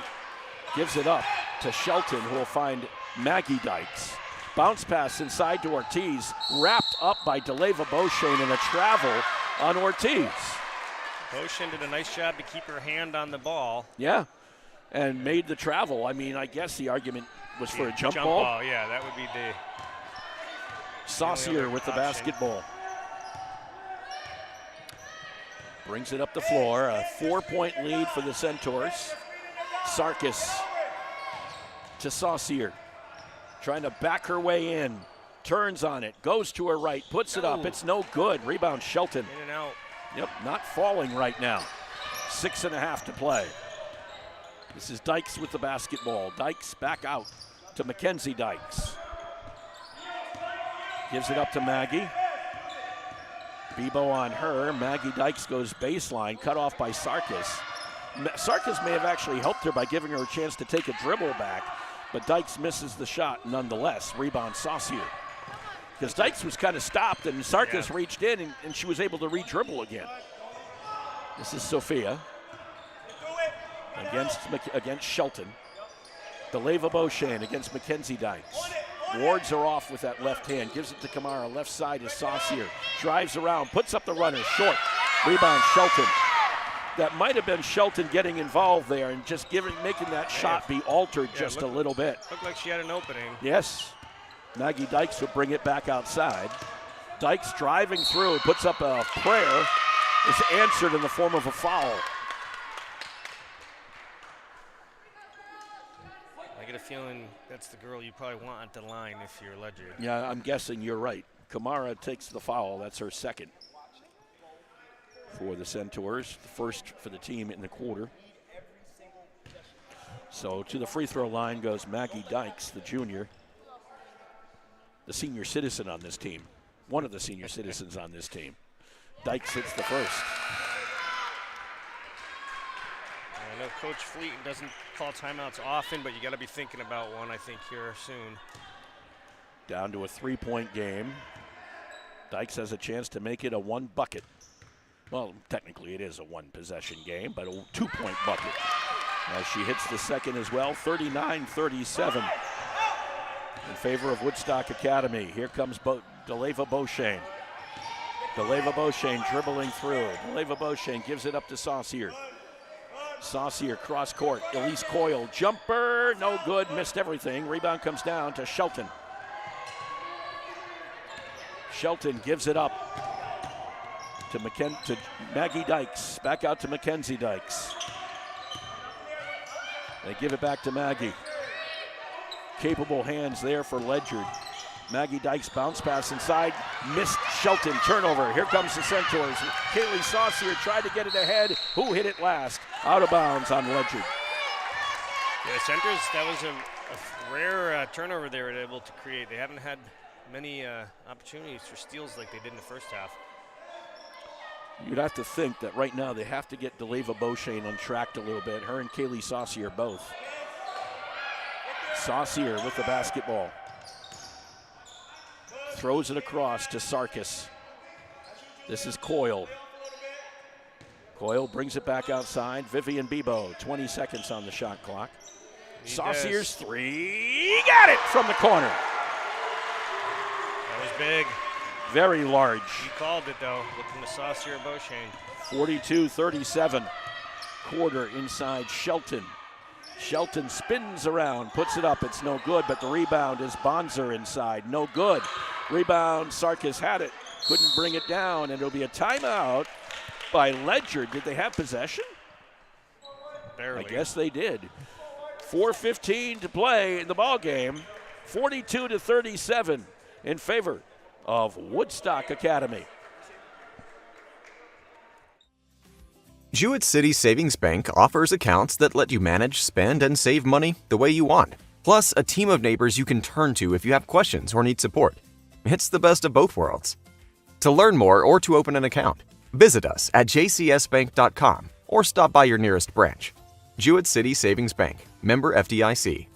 Gives it up to Shelton, who will find Maggie Dykes. Bounce pass inside to Ortiz, wrapped up by DeLeva Beauchene and a travel on Ortiz. Beauchene did a nice job to keep her hand on the ball. Yeah, and made the travel. I mean, I guess the argument was for a jump ball. Yeah, that would be the Saucier with the basketball. Brings it up the floor. A 4-point lead for the Centaurs. Sarkis to Saucier. Trying to back her way in. Turns on it. Goes to her right. Puts it up. It's no good. Rebound Shelton. In and out. Yep, not falling right now. 6.5 to play. This is Dykes with the basketball. Dykes back out to Mackenzie Dykes. Gives it up to Maggie. Bebo on her. Maggie Dykes goes baseline, cut off by Sarkis. Sarkis may have actually helped her by giving her a chance to take a dribble back, but Dykes misses the shot nonetheless. Rebound Saucier. Because Dykes was kind of stopped, and Sarkis reached in, and she was able to re-dribble again. This is Sophia against Shelton. DeLeva Beauchene against Mackenzie Dykes. Wards her off with that left hand. Gives it to Kamara. Left side is Saucier. Drives around. Puts up the runner. Short. Rebound Shelton. That might have been Shelton getting involved there and just making that shot be altered just a little bit. Looked like she had an opening. Yes. Maggie Dykes will bring it back outside. Dykes driving through. Puts up a prayer. It's answered in the form of a foul. I get a feeling that's the girl you probably want at the line if you're Ledyard. Yeah, I'm guessing you're right. Kamara takes the foul. That's her second for the Centaurs. The first for the team in the quarter. So to the free throw line goes Maggie Dykes, the junior. The senior citizen on this team. One of the senior citizens on this team. Dykes hits the first. I know Coach Fleet doesn't call timeouts often, but you got to be thinking about one, I think, here soon. Down to a 3-point game. Dykes has a chance to make it a 1 bucket. Well, technically it is a 1 possession game, but a 2-point bucket. As she hits the second as well, 39-37 in favor of Woodstock Academy. Here comes DeLeva Beauchene. DeLeva Beauchene dribbling through. DeLeva Beauchene gives it up to Saucier. Saucier cross court. Elise Coyle jumper, no good, missed everything. Rebound comes down to Shelton. Shelton gives it up to Maggie Dykes. Back out to Mackenzie Dykes. They give it back to Maggie. Capable hands there for Ledyard. Maggie Dykes bounce pass inside. Missed Shelton. Turnover. Here comes the Centaurs. Kaylee Saucier tried to get it ahead. Who hit it last? Out of bounds on Ledyard. Yeah, Centers, that was a A rare turnover they were able to create. They haven't had many opportunities for steals like they did in the first half. You'd have to think that right now they have to get Deleva Beauchene untracked a little bit. Her and Kaylee Saucier both. Saucier with the basketball. Throws it across to Sarkis. This is Coyle. Coyle brings it back outside. Vivian Bebo, 20 seconds on the shot clock. Saucier's three. Got it from the corner. That was big. Very large. He called it, though, looking to Saucier Beauchene. 42-37. Quarter inside Shelton. Shelton spins around, puts it up. It's no good, but the rebound is Bonzer inside. No good. Rebound, Sarkis had it. Couldn't bring it down, and it'll be a timeout by Ledyard. Did they have possession? Barely. I guess they did. 4:15 to play in the ball game. 42-37 in favor of Woodstock Academy. Jewett City Savings Bank offers accounts that let you manage, spend, and save money the way you want. Plus, a team of neighbors you can turn to if you have questions or need support. It's the best of both worlds. To learn more or to open an account, visit us at jcsbank.com or stop by your nearest branch. Jewett City Savings Bank, member FDIC.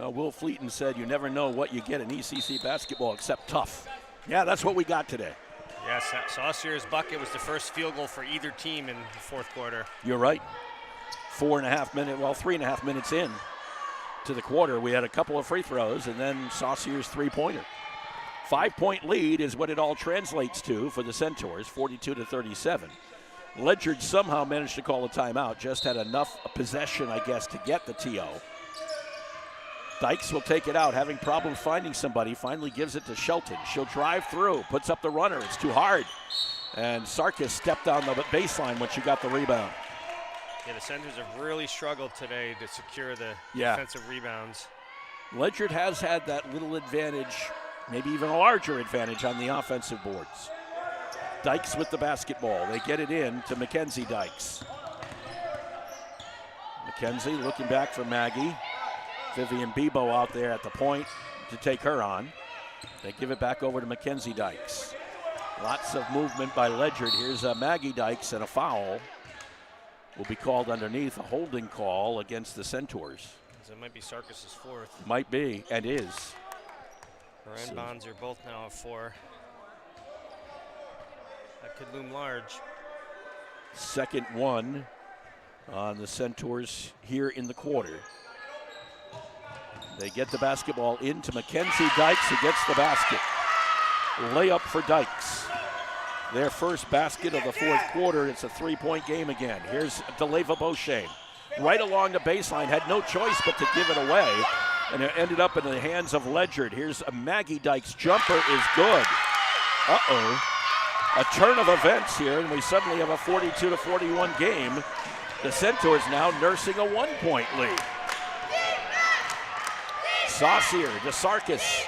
Will Fleeton said you never know what you get in ECC basketball except tough. Yeah, that's what we got today. Yes, Saucier's bucket was the first field goal for either team in the fourth quarter. You're right. 3.5 minutes in to the quarter, we had a couple of free throws and then Saucier's three-pointer. 5-point lead is what it all translates to for the Centaurs, 42-37. Ledyard somehow managed to call a timeout, just had enough possession, I guess, to get the TO. Dykes will take it out, having problems finding somebody, finally gives it to Shelton. She'll drive through, puts up the runner, it's too hard. And Sarkis stepped on the baseline when she got the rebound. Yeah, the Centers have really struggled today to secure the defensive rebounds. Ledyard has had that little advantage, maybe even a larger advantage on the offensive boards. Dykes with the basketball. They get it in to Mackenzie Dykes. Mackenzie looking back for Maggie. Vivian Bebo out there at the point to take her on. They give it back over to Mackenzie Dykes. Lots of movement by Ledyard. Here's Maggie Dykes, and a foul will be called underneath, a holding call against the Centaurs. So it might be Sarkis' fourth. Might be, and is. Her and Bonds are both now at 4. That could loom large. Second one on the Centaurs here in the quarter. They get the basketball into Mackenzie Dykes, who gets the basket. Layup for Dykes. Their first basket of the fourth quarter. It's a three-point game again. Here's Deleva Beauchene. Right along the baseline, had no choice but to give it away. And it ended up in the hands of Ledyard. Here's a Maggie Dykes jumper is good. Uh-oh. A turn of events here, and we suddenly have a 42-41 game. The Centaurs now nursing a 1-point lead. Saucier to Sarkis.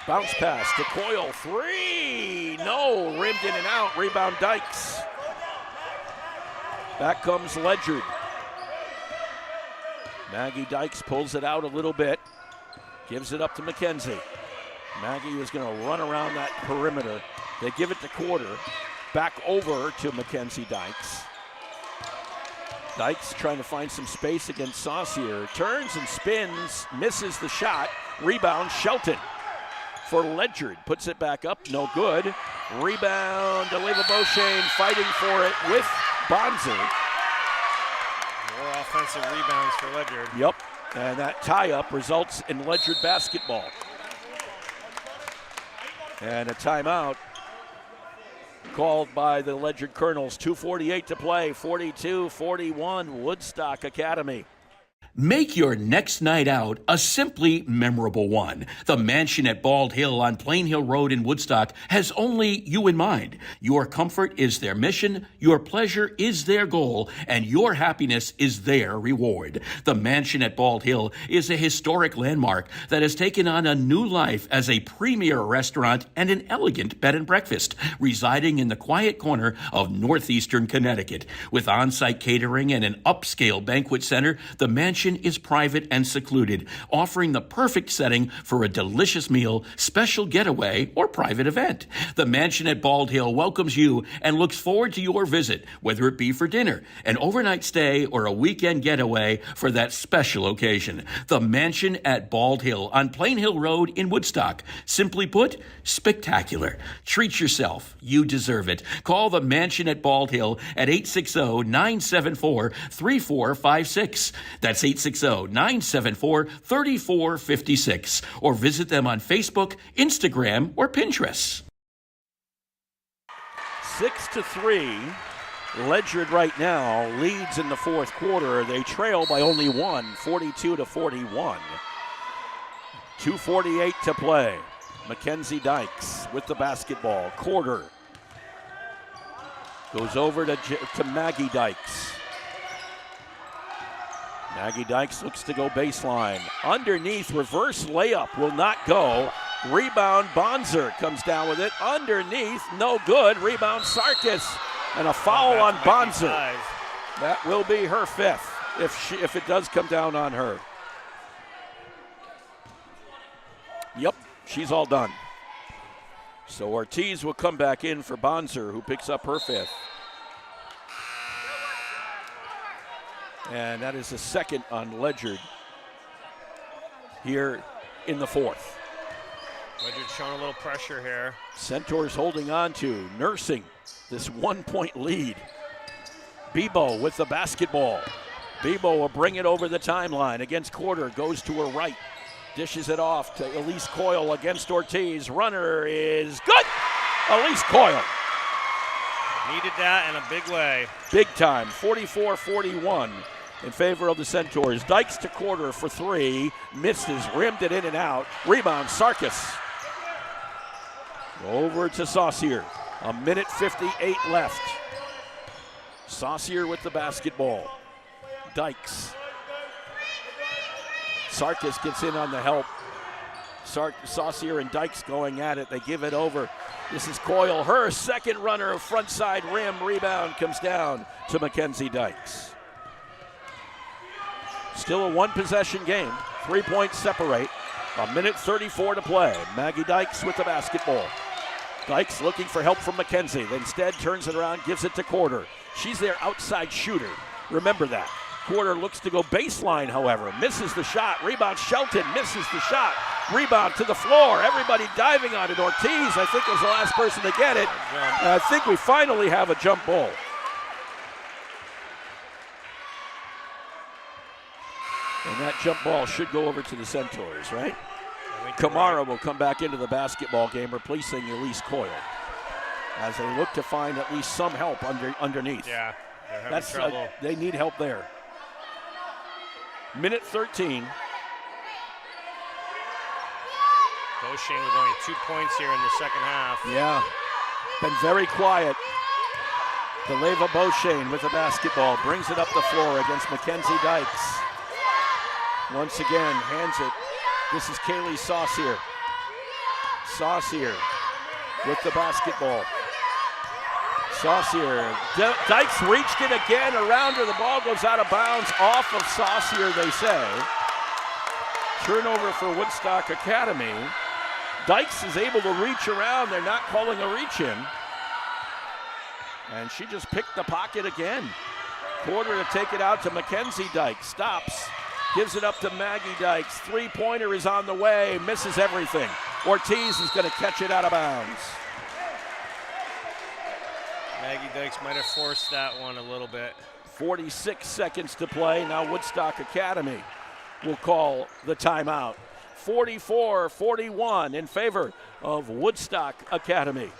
Bounce pass to Coyle. 3. No. Rimmed in and out. Rebound Dykes. Back comes Ledyard. Maggie Dykes pulls it out a little bit. Gives it up to Mackenzie. Maggie is going to run around that perimeter. They give it to Quarter. Back over to Mackenzie Dykes. Dykes trying to find some space against Saucier. Turns and spins, misses the shot. Rebound, Shelton for Ledyard. Puts it back up, no good. Rebound, Deleva Beauchene fighting for it with Bonzer. More offensive rebounds for Ledyard. Yep, and that tie-up results in Ledyard basketball. And a timeout called by the Ledyard Colonels. 2:48 to play, 42-41, Woodstock Academy. Make your next night out a simply memorable one. The mansion at Bald Hill on Plain Hill Road in Woodstock has only you in mind. Your comfort is their mission, your pleasure is their goal, and your happiness is their reward. The mansion at Bald Hill is a historic landmark that has taken on a new life as a premier restaurant and an elegant bed and breakfast, residing in the quiet corner of northeastern Connecticut. With on-site catering and an upscale banquet center, the mansion is private and secluded, offering the perfect setting for a delicious meal, special getaway, or private event. The mansion at Bald Hill welcomes you and looks forward to your visit, whether it be for dinner, an overnight stay, or a weekend getaway for that special occasion. The mansion at Bald Hill on Plain Hill Road in Woodstock. Simply put, spectacular. Treat yourself. You deserve it. Call the mansion at Bald Hill at 860-974-3456. That's 860-974-3456. Or visit them on Facebook, Instagram, or Pinterest. 6-3. Ledyard right now leads in the fourth quarter. They trail by only one, 42-41. 2:48 to play. Mackenzie Dykes with the basketball. Quarter. Goes over to Maggie Dykes. Maggie Dykes looks to go baseline. Underneath, reverse layup will not go. Rebound, Bonzer comes down with it. Underneath, no good. Rebound, Sarkis. And a foul on Bonzer. That will be her fifth if it does come down on her. Yep, she's all done. So Ortiz will come back in for Bonzer, who picks up her fifth. And that is the second on Ledyard here in the fourth. Ledyard showing a little pressure here. Centaurs holding on to, nursing this 1-point lead. Bebo with the basketball. Bebo will bring it over the timeline against Quarter, goes to her right. Dishes it off to Elise Coyle against Ortiz. Runner is good. Elise Coyle. Needed that in a big way. Big time, 44-41 in favor of the Centaurs. Dykes to Quarter for three. Misses, rimmed it in and out. Rebound, Sarkis. Over to Saucier. 1:58 left. Saucier with the basketball. Dykes. Sarkis gets in on the help. Saucier and Dykes going at it. They give it over. This is Coyle. Her second runner, front side rim. Rebound comes down to Mackenzie Dykes. Still a one-possession game. 3 points separate. 1:34 to play. Maggie Dykes with the basketball. Dykes looking for help from Mackenzie. Instead turns it around, gives it to Quarter. She's their outside shooter. Remember that. Quarter looks to go baseline, however. Misses the shot. Rebound, Shelton misses the shot. Rebound to the floor. Everybody diving on it. Ortiz, I think, was the last person to get it. And I think we finally have a jump ball. And that jump ball should go over to the Centaurs, right? Kamara will come back into the basketball game, replacing Elise Coyle, as they look to find at least some help underneath. Yeah, they're having trouble. They need help there. Minute 13. Beauchene with only 2 points here in the second half. Yeah, been very quiet. DeLeva Beauchene with the basketball, brings it up the floor against Mackenzie Dykes. Once again, hands it. This is Kaylee Saucier. Saucier with the basketball. Saucier. Dykes reached it again around her. The ball goes out of bounds off of Saucier, they say. Turnover for Woodstock Academy. Dykes is able to reach around. They're not calling a reach in. And she just picked the pocket again. Quarter to take it out to Mackenzie Dykes. Stops. Gives it up to Maggie Dykes. Three-pointer is on the way. Misses everything. Ortiz is going to catch it out of bounds. Maggie Dykes might have forced that one a little bit. 46 seconds to play. Now Woodstock Academy will call the timeout. 44-41 in favor of Woodstock Academy.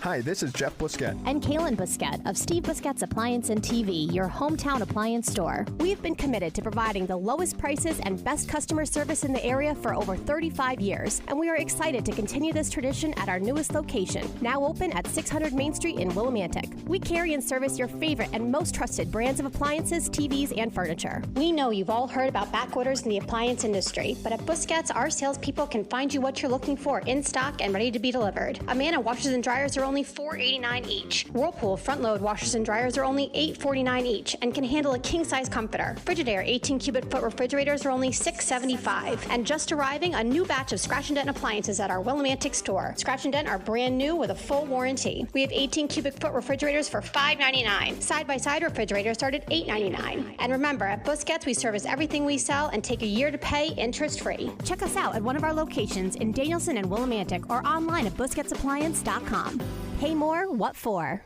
Hi, this is Jeff Busquet. And Kaylin Busquet of Steve Busquet's Appliance and TV, your hometown appliance store. We've been committed to providing the lowest prices and best customer service in the area for over 35 years, and we are excited to continue this tradition at our newest location, now open at 600 Main Street in Willimantic. We carry and service your favorite and most trusted brands of appliances, TVs, and furniture. We know you've all heard about back orders in the appliance industry, but at Busquets, our salespeople can find you what you're looking for in stock and ready to be delivered. Amana washers and dryers are only $4.89 each. Whirlpool front-load washers and dryers are only $8.49 each and can handle a king-size comforter. Frigidaire 18 cubic foot refrigerators are only $6.75. And just arriving, a new batch of Scratch and Dent appliances at our Willimantic store. Scratch and Dent are brand new with a full warranty. We have 18 cubic foot refrigerators for $5.99. Side-by-side refrigerators start at $8.99. And remember, at Busquets, we service everything we sell and take a year to pay interest-free. Check us out at one of our locations in Danielson and Willimantic or online at busquetsappliance.com. Pay more, what for?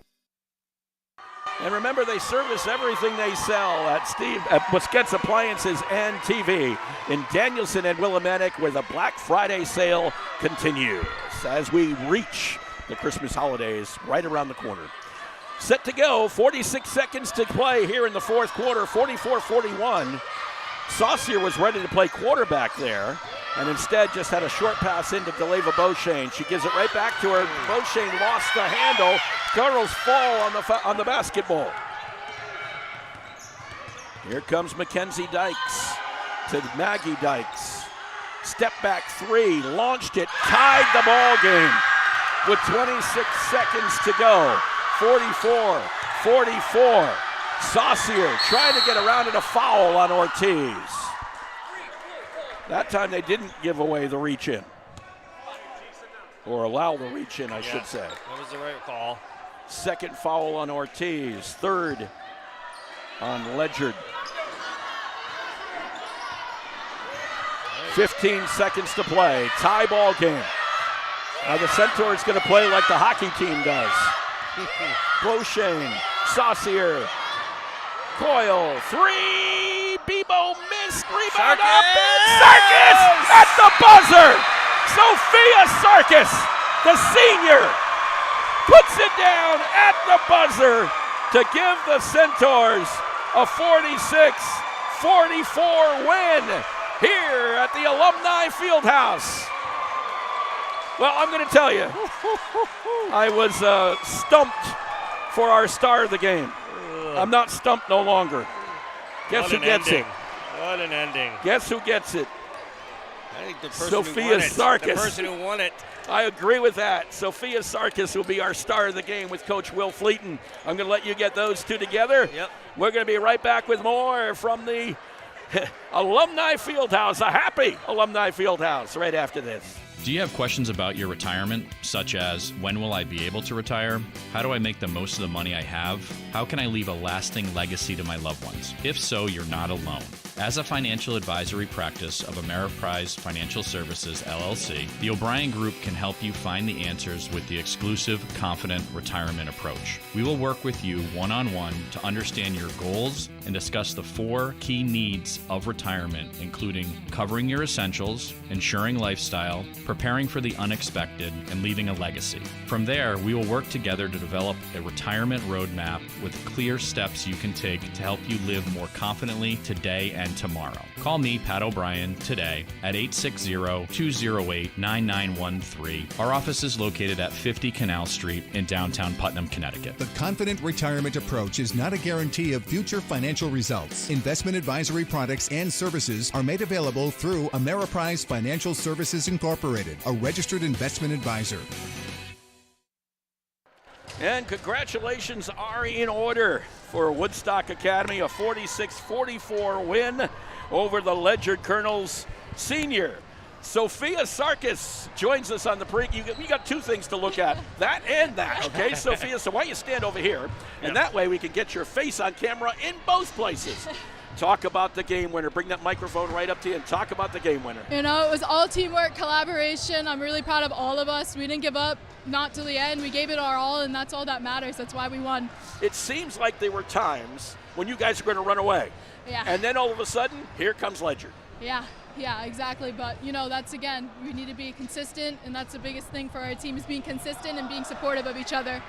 And remember, they service everything they sell at Busquets Appliances and TV in Danielson and Willimantic, where the Black Friday sale continues as we reach the Christmas holidays right around the corner. Set to go, 46 seconds to play here in the fourth quarter, 44-41. Saucier was ready to play quarterback there, and instead just had a short pass into Deleva Beauchene. She gives it right back to her. Beauchene lost the handle. Cardinals fall on the basketball. Here comes Mackenzie Dykes to Maggie Dykes. Step back three, launched it, tied the ball game with 26 seconds to go. 44-44. Saucier trying to get around it, a foul on Ortiz. That time they didn't give away the reach in. Or allow the reach in, I should say. That was the right call. Second foul on Ortiz. Third on Ledyard. 15 seconds to play. Tie ball game. Now the Centaurs going to play like the hockey team does. Beauchene, Saucier, Coyle, three, Bebo missed, rebound up, and Sarkis at the buzzer! Sophia Sarkis, the senior, puts it down at the buzzer to give the Centaurs a 46-44 win here at the Alumni Fieldhouse. Well, I'm going to tell you, I was stumped for our star of the game. I'm not stumped no longer. Guess who gets it? What an ending. Guess who gets it? I think the person Sophia who won it. Sarkis. The person who won it. I agree with that. Sophia Sarkis will be our star of the game with Coach Will Fleeton. I'm going to let you get those two together. Yep. We're going to be right back with more from the Alumni Fieldhouse, a happy Alumni Fieldhouse, right after this. Do you have questions about your retirement, such as when will I be able to retire? How do I make the most of the money I have? How can I leave a lasting legacy to my loved ones? If so, you're not alone. As a financial advisory practice of Ameriprise Financial Services, LLC, the O'Brien Group can help you find the answers with the exclusive, confident retirement approach. We will work with you one-on-one to understand your goals and discuss the 4 key needs of retirement, including covering your essentials, ensuring lifestyle, preparing for the unexpected, and leaving a legacy. From there, we will work together to develop a retirement roadmap with clear steps you can take to help you live more confidently today and tomorrow. Call me, Pat O'Brien, today at 860-208-9913. Our office is located at 50 Canal Street in downtown Putnam, Connecticut. The confident retirement approach is not a guarantee of future financial results. Investment advisory products and services are made available through Ameriprise Financial Services Incorporated, a registered investment advisor. And congratulations are in order for Woodstock Academy, a 46-44 win over the Ledyard Colonels senior. Sophia Sarkis joins us on the we got 2 things to look at, that and that, okay, Sophia? So why don't you stand over here, and that way we can get your face on camera in both places. Talk about the game winner. Bring that microphone right up to you and talk about the game winner. You know, it was all teamwork, collaboration. I'm really proud of all of us. We didn't give up, not to the end. We gave it our all, and that's all that matters. That's why we won. It seems like there were times when you guys were going to run away. Yeah. And then all of a sudden, here comes Ledyard. Yeah. Yeah, exactly. But, that's, again, we need to be consistent, and that's the biggest thing for our team is being consistent and being supportive of each other.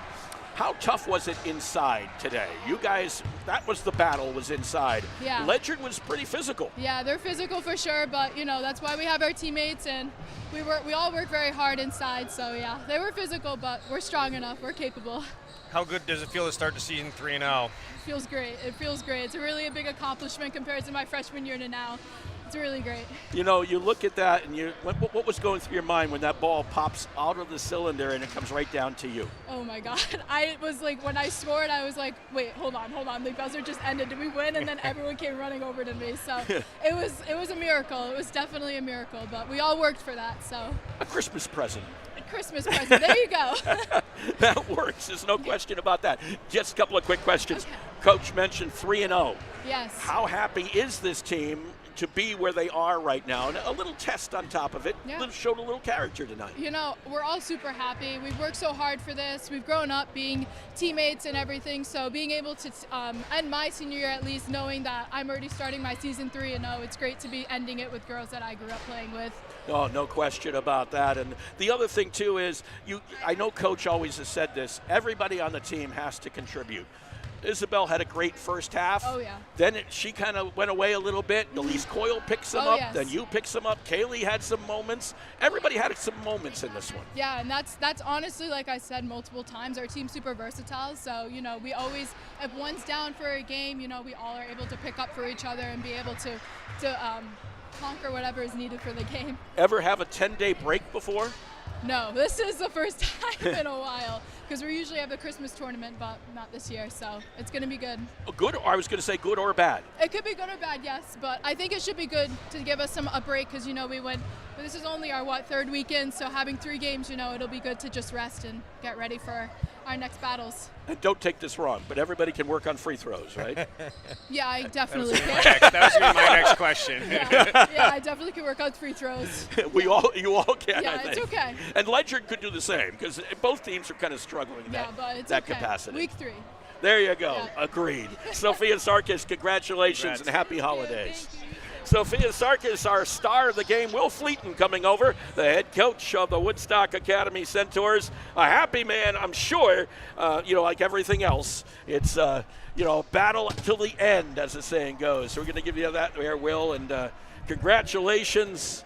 How tough was it inside today? You guys, that was the battle, was inside. Yeah. Ledyard was pretty physical. Yeah, they're physical for sure, but, that's why we have our teammates, and we all work very hard inside. So, yeah, they were physical, but we're strong enough. We're capable. How good does it feel to start the season 3-0? It feels great. It feels great. It's really a big accomplishment compared to my freshman year to now. It's really great. You look at that, and what was going through your mind when that ball pops out of the cylinder and it comes right down to you? Oh my God! I was like, when I scored, I was like, wait, hold on. The buzzer just ended. Did we win? And then everyone came running over to me. So it was a miracle. It was definitely a miracle. But we all worked for that. So a Christmas present. Christmas present. There you go. That works. There's no question about that. Just a couple of quick questions. Okay. Coach mentioned 3-0. Yes. How happy is this team to be where they are right now? And a little test on top of it. Yeah. Showed a little character tonight. We're all super happy. We've worked so hard for this. We've grown up being teammates and everything. So being able to end my senior year at least knowing that I'm already starting my season 3-0, it's great to be ending it with girls that I grew up playing with. Oh, no question about that. And the other thing, too, is I know Coach always has said this, everybody on the team has to contribute. Isabel had a great first half. Oh, yeah. Then she kind of went away a little bit. Elise Coyle picks them up. Yes. Then you pick them up. Kaylee had some moments. Everybody had some moments in this one. Yeah, and that's honestly, like I said multiple times, our team's super versatile. So, we always, if one's down for a game, we all are able to pick up for each other and be able to conquer whatever is needed for the game. Ever have a 10-day break before? No, this is the first time in a while because we usually have the Christmas tournament, but not this year, so it's going to be good. Good, or I was going to say good or bad? It could be good or bad, yes, but I think it should be good to give us a break because, we went, but this is only our, third weekend, so having 3 games, it'll be good to just rest and get ready for our next battles. And don't take this wrong, but everybody can work on free throws, right? Yeah, I definitely can. That was going to be my next question. Yeah, I definitely can work on free throws. You all can, yeah, I think. It's okay. And Ledyard could do the same because both teams are kind of struggling in but it's that okay. capacity. Week 3. There you go. Yeah. Agreed. Sophia Sarkis, congratulations and happy holidays. Thank you. Sophia Sarkis, our star of the game. Will Fleeton coming over, the head coach of the Woodstock Academy Centaurs. A happy man, I'm sure, like everything else. It's, a battle till the end, as the saying goes. So we're going to give you that there, Will, and congratulations.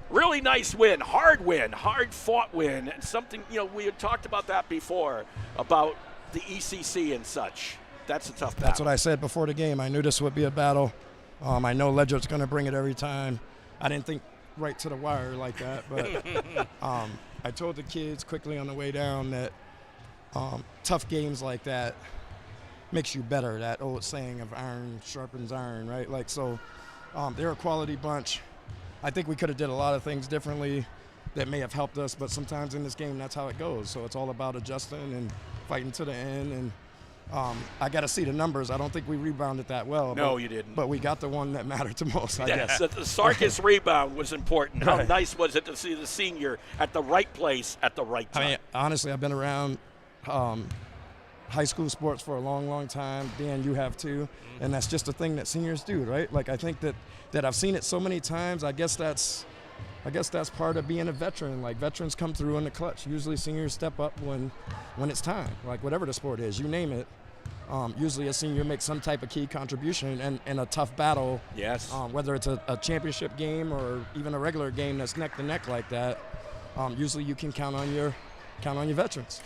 Really nice win, hard-fought win, and something, we had talked about that before, about the ECC and such. That's a tough battle. That's what I said before the game. I knew this would be a battle. I know Ledyard's going to bring it every time. I didn't think right to the wire like that, but I told the kids quickly on the way down that tough games like that makes you better. That old saying of iron sharpens iron, right? They're a quality bunch. I think we could have did a lot of things differently that may have helped us, but sometimes in this game, that's how it goes. So it's all about adjusting and fighting to the end. And I got to see the numbers. I don't think we rebounded that well. No, you didn't. But we got the one that mattered the most, I guess. The Sarkis rebound was important. How nice was it to see the senior at the right place at the right time? I mean, honestly, I've been around high school sports for a long, long time. Dan, you have too. And that's just a thing that seniors do, right? I think that I've seen it so many times. I guess that's part of being a veteran. Veterans come through in the clutch. Usually seniors step up when it's time. Whatever the sport is, you name it. Usually a senior makes some type of key contribution in a tough battle. Yes. Whether it's a championship game or even a regular game that's neck to neck like that, usually you can count on your veterans.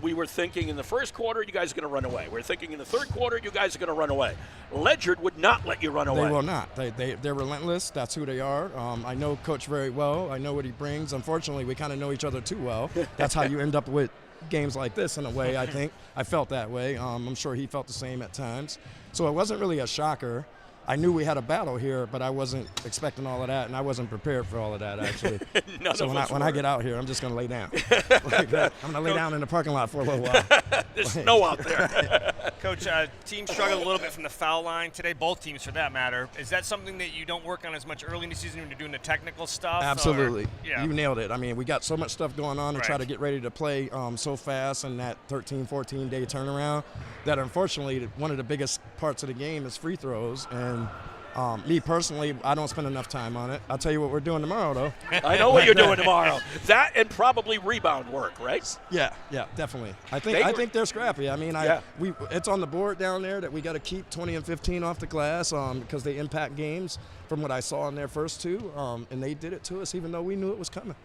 We were thinking in the first quarter, you guys are going to run away. We're thinking in the third quarter, you guys are going to run away. Ledyard would not let you run away. They will not. They're relentless. That's who they are. I know Coach very well. I know what he brings. Unfortunately, we kind of know each other too well. That's how you end up with games like this in a way, I think. I felt that way. I'm sure he felt the same at times. So it wasn't really a shocker. I knew we had a battle here, but I wasn't expecting all of that, and I wasn't prepared for all of that, actually. So when I get out here, I'm just going to lay down. I'm going to lay down in the parking lot for a little while. There's snow out there. Coach, team struggled a little bit from the foul line today, both teams for that matter. Is that something that you don't work on as much early in the season when you're doing the technical stuff? Absolutely. Yeah. You nailed it. I mean, we got so much stuff going on to try to get ready to play so fast in that 13, 14-day turnaround that unfortunately one of the biggest parts of the game is free throws. And Me personally, I don't spend enough time on it. I'll tell you what we're doing tomorrow, though. I know what you're doing tomorrow. That and probably rebound work, right? Yeah, definitely. I think they're scrappy. I mean, it's on the board down there that we got to keep 20 and 15 off the glass because they impact games from what I saw in their first two, and they did it to us even though we knew it was coming.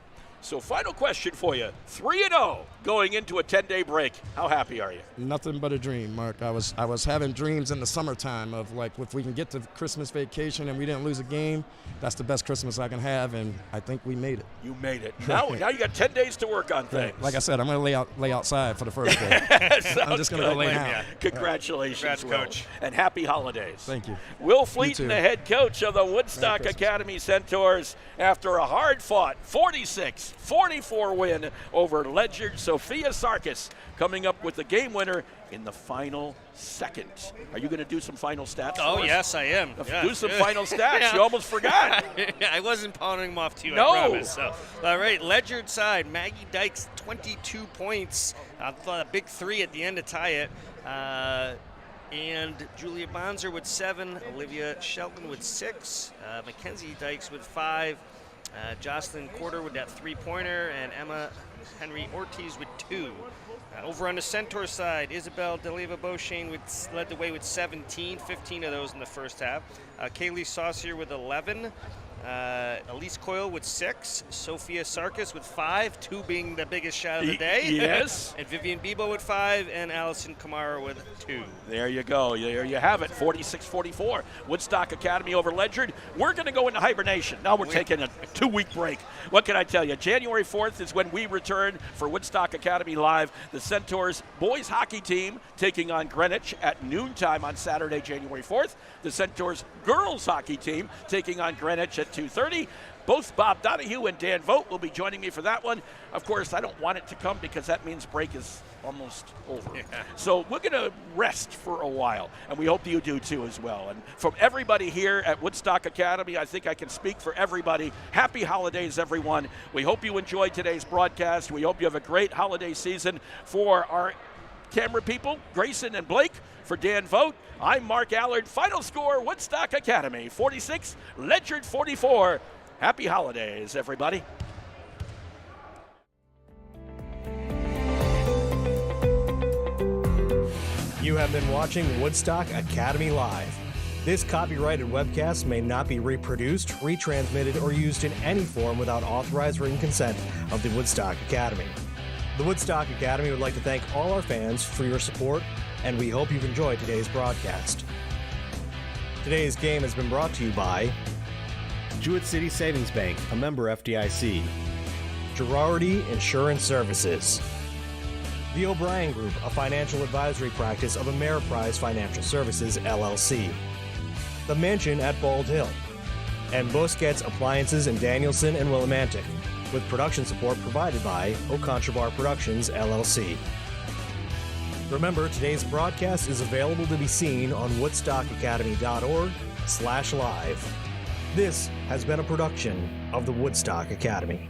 So final question for you. 3-0 going into a 10-day break. How happy are you? Nothing but a dream, Mark. I was having dreams in the summertime of, like, if we can get to Christmas vacation and we didn't lose a game, that's the best Christmas I can have, and I think we made it. You made it. Now you got 10 days to work on things. Like I said, I'm going to lay outside for the first day. I'm just going to go lay down. Congratulations, Congrats, Will. Coach. And happy holidays. Thank you. Will Fleeton, the head coach of the Woodstock Academy Centaurs, after a hard-fought 46-44 win over Ledyard Sophia Sarkis, coming up with the game winner in the final second. Are you going to do some final stats? Oh, yes, I am. Do some final stats. You almost forgot. I wasn't pounding them off to you, No. I promise. So, all right, Ledyard side, Maggie Dykes, 22 points. A big 3 at the end to tie it. And Julia Bonzer with 7, Olivia Shelton with 6, Mackenzie Dykes with 5, Jocelyn Quarter with that 3-pointer, and Emma Henry Ortiz with 2. Over on the Centaur side, Isabel Deliva Beauchesne led the way with 17, 15 of those in the first half. Kaylee Saucier with 11. Elise Coyle with 6, Sophia Sarkis with 5, 2 being the biggest shot of the day. Yes. And Vivian Bebo with 5, and Allison Kamara with 2. There you go. There you have it, 46-44. Woodstock Academy over Ledyard. We're going to go into hibernation. Now we're taking a 2-week break. What can I tell you? January 4th is when we return for Woodstock Academy Live. The Centaurs boys hockey team taking on Greenwich at noontime on Saturday, January 4th. The Centaurs girls hockey team taking on Greenwich at 2:30. Both Bob Donahue and Dan Vogt will be joining me for that one. Of course, I don't want it to come because that means break is almost over. Yeah. So we're going to rest for a while, and we hope you do too as well. And from everybody here at Woodstock Academy, I think I can speak for everybody. Happy holidays, everyone. We hope you enjoyed today's broadcast. We hope you have a great holiday season. For our camera people, Grayson and Blake, for Dan Vogt, I'm Mark Allard. Final score, Woodstock Academy 46, Ledyard 44. Happy holidays, everybody. You have been watching Woodstock Academy Live. This copyrighted webcast may not be reproduced, retransmitted, or used in any form without authorized written consent of the Woodstock Academy. The Woodstock Academy would like to thank all our fans for your support, and we hope you've enjoyed today's broadcast. Today's game has been brought to you by Jewett City Savings Bank, a member FDIC. Girardi Insurance Services. The O'Brien Group, a financial advisory practice of Ameriprise Financial Services, LLC. The Mansion at Bald Hill. And Busquets Appliances in Danielson and Willimantic, with production support provided by O'Contrabar Productions, LLC. Remember, today's broadcast is available to be seen on woodstockacademy.org/live. This has been a production of the Woodstock Academy.